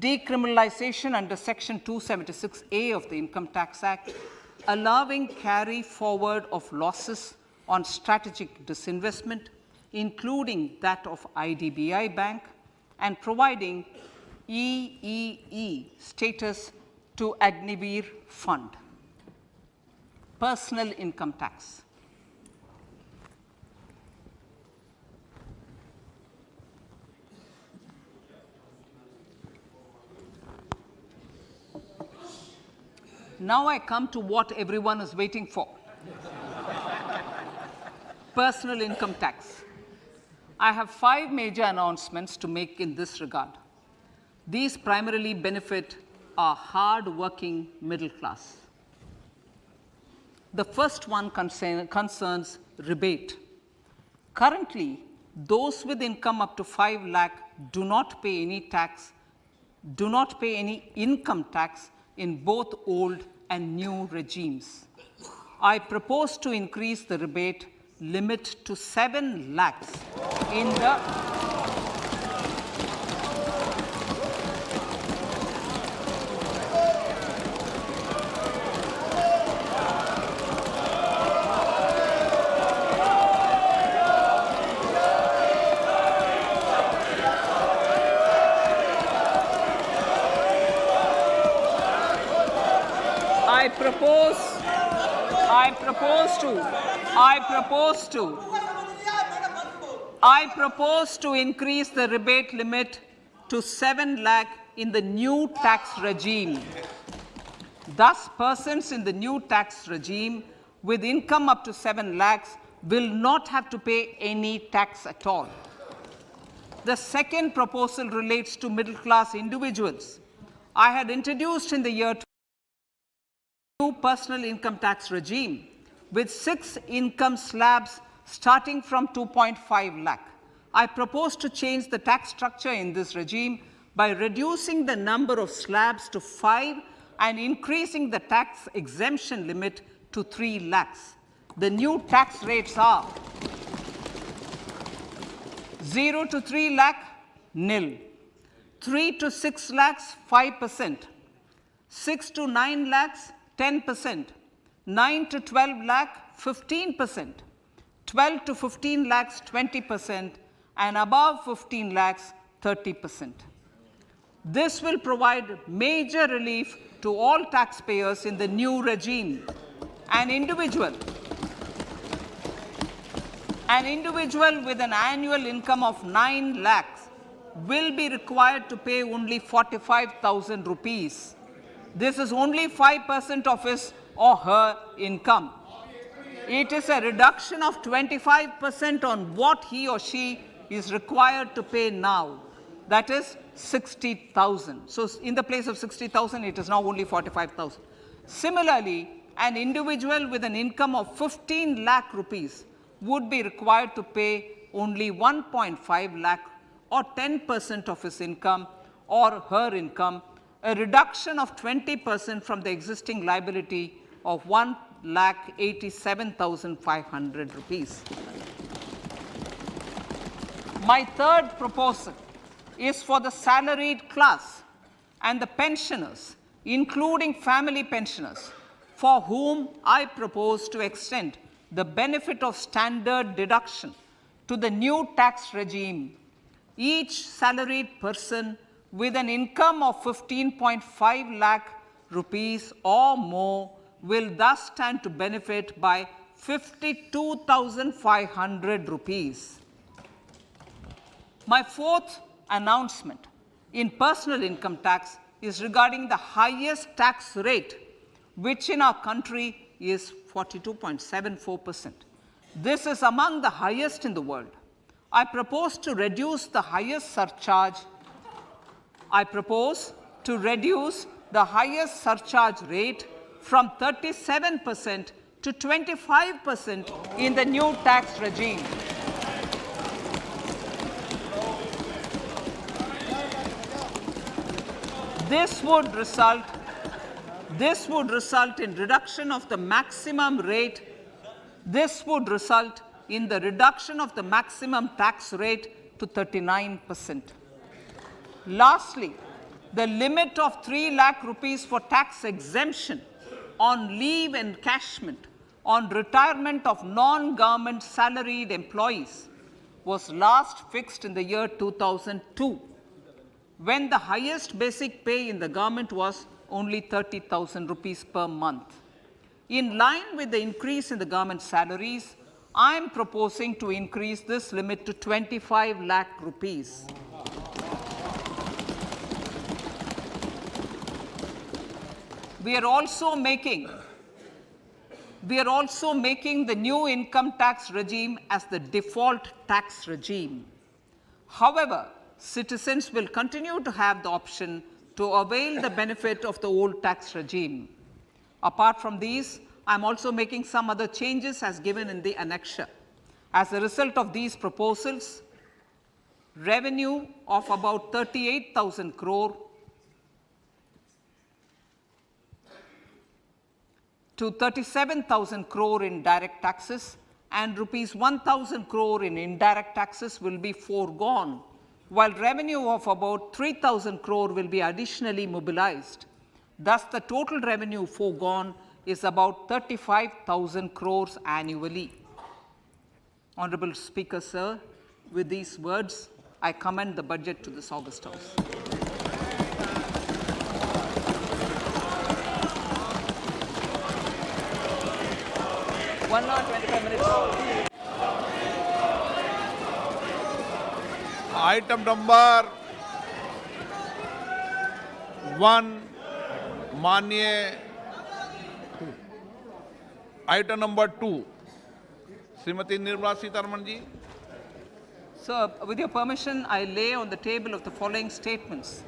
decriminalization under Section 276A of the Income Tax Act, allowing carry forward of losses on strategic disinvestment, including that of IDBI Bank, and providing EEE status to Agniveer Fund. Personal income tax. Now I come to what everyone is waiting for. Personal income tax. I have 5 major announcements to make in this regard. These primarily benefit our hard-working middle class. The first one concerns rebate. Currently, those with income up to 5 lakh do not pay any income tax in both old and new regimes. I propose to increase the rebate limit to 7 lakhs in the I propose to increase the rebate limit to 7 lakh in the new tax regime. Thus, persons in the new tax regime with income up to 7 lakhs will not have to pay any tax at all. The second proposal relates to middle class individuals. I had introduced in the year new personal income tax regime with 6 income slabs starting from 2.5 lakh. I propose to change the tax structure in this regime by reducing the number of slabs to 5 and increasing the tax exemption limit to 3 lakhs. The new tax rates are 0 to 3 lakh, nil; 3 to 6 lakhs, 5%; 6 to 9 lakhs, 10%; 9 to 12 lakh, 15%; 12 to 15 lakhs, 20%; and above 15 lakhs, 30%. This will provide major relief to all taxpayers in the new regime. An individual with an annual income of 9 lakhs will be required to pay only 45,000 rupees. This is only 5% of his or her income. It is a reduction of 25% on what he or she is required to pay now. That is 60,000. So in the place of 60,000, it is now only 45,000. Similarly, an individual with an income of 15 lakh rupees would be required to pay only 1.5 lakh or 10% of his income or her income a reduction of 20% from the existing liability of 1,87,500 rupees. My third proposal is for the salaried class and the pensioners, including family pensioners, for whom I propose to extend the benefit of standard deduction to the new tax regime. Each salaried person with an income of 15.5 lakh rupees or more will thus stand to benefit by 52,500 rupees. My fourth announcement in personal income tax is regarding the highest tax rate, which in our country is 42.74%. This is among the highest in the world. I propose to reduce the highest surcharge. Rate from 37% to 25% in the new tax regime. This would result in reduction of the maximum rate. This would result in the reduction of the maximum tax rate to 39%. Lastly, the limit of 3 lakh rupees for tax exemption on leave encashment on retirement of non-government salaried employees was last fixed in the year 2002, when the highest basic pay in the government was only 30,000 rupees per month. In line with the increase in the government salaries, I am proposing to increase this limit to 25 lakh rupees. We are also making the new income tax regime as the default tax regime. However, citizens will continue to have the option to avail the benefit of the old tax regime. Apart from these, I am also making some other changes as given in the annexure. As a result of these proposals, revenue of about 38,000 crore to 37,000 crore in direct taxes and rupees 1,000 crore in indirect taxes will be foregone, while revenue of about 3,000 crore will be additionally mobilized. Thus, the total revenue foregone is about 35,000 crores annually. Honorable Speaker, sir, with these words, I commend the budget to this august House. One hour, 25 minutes. Item number 1, माननीय item number 2, Shrimati Nirmala Sitharaman ji. Sir, with your permission, I lay on the table of the following statements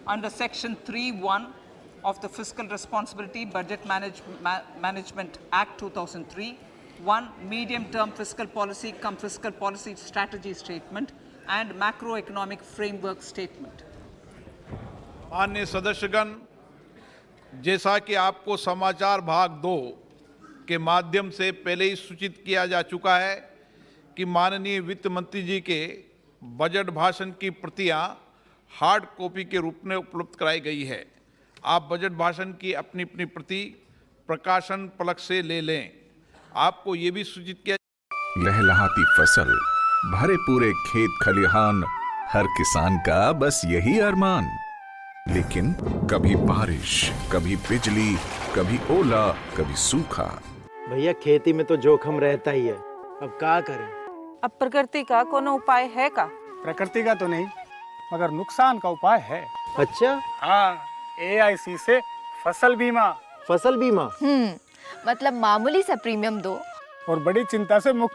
under Section 3(1) of the Fiscal Responsibility Budget Management Act 2003, 1. Medium-term fiscal policy cum fiscal policy strategy statement and macroeconomic framework statement. माननीय सदस्यगण, जैसा कि आपको समाचार भाग 2 के माध्यम से पहले ही सूचित किया जा चुका है कि माननीय वित्त मंत्री जी के बजट भाषण की प्रतियां हार्ड कॉपी के रूप में उपलब्ध कराई गई है. आप बजट भाषण की अपनी अपनी प्रति प्रकाशन पलक से ले लें. आपको ये भी सूचित किया. लहलहाती फसल, भरे पूरे खेत खलिहान, हर किसान का बस यही अरमान. लेकिन कभी बारिश, कभी बिजली, कभी ओला, कभी सूखा. भैया खेती में तो जोखम रहता ही है, अब क्या करें? अब प्रकृति का कोनो उपाय है का? प्रकृति का तो नहीं, मगर नुकसान का उपाय है. अच्छा? हाँ, AIC से फसल बीमा. फसल बीमा? मतलब मामूली सा प्रीमियम दो और बड़ी चिंता से मुक्त.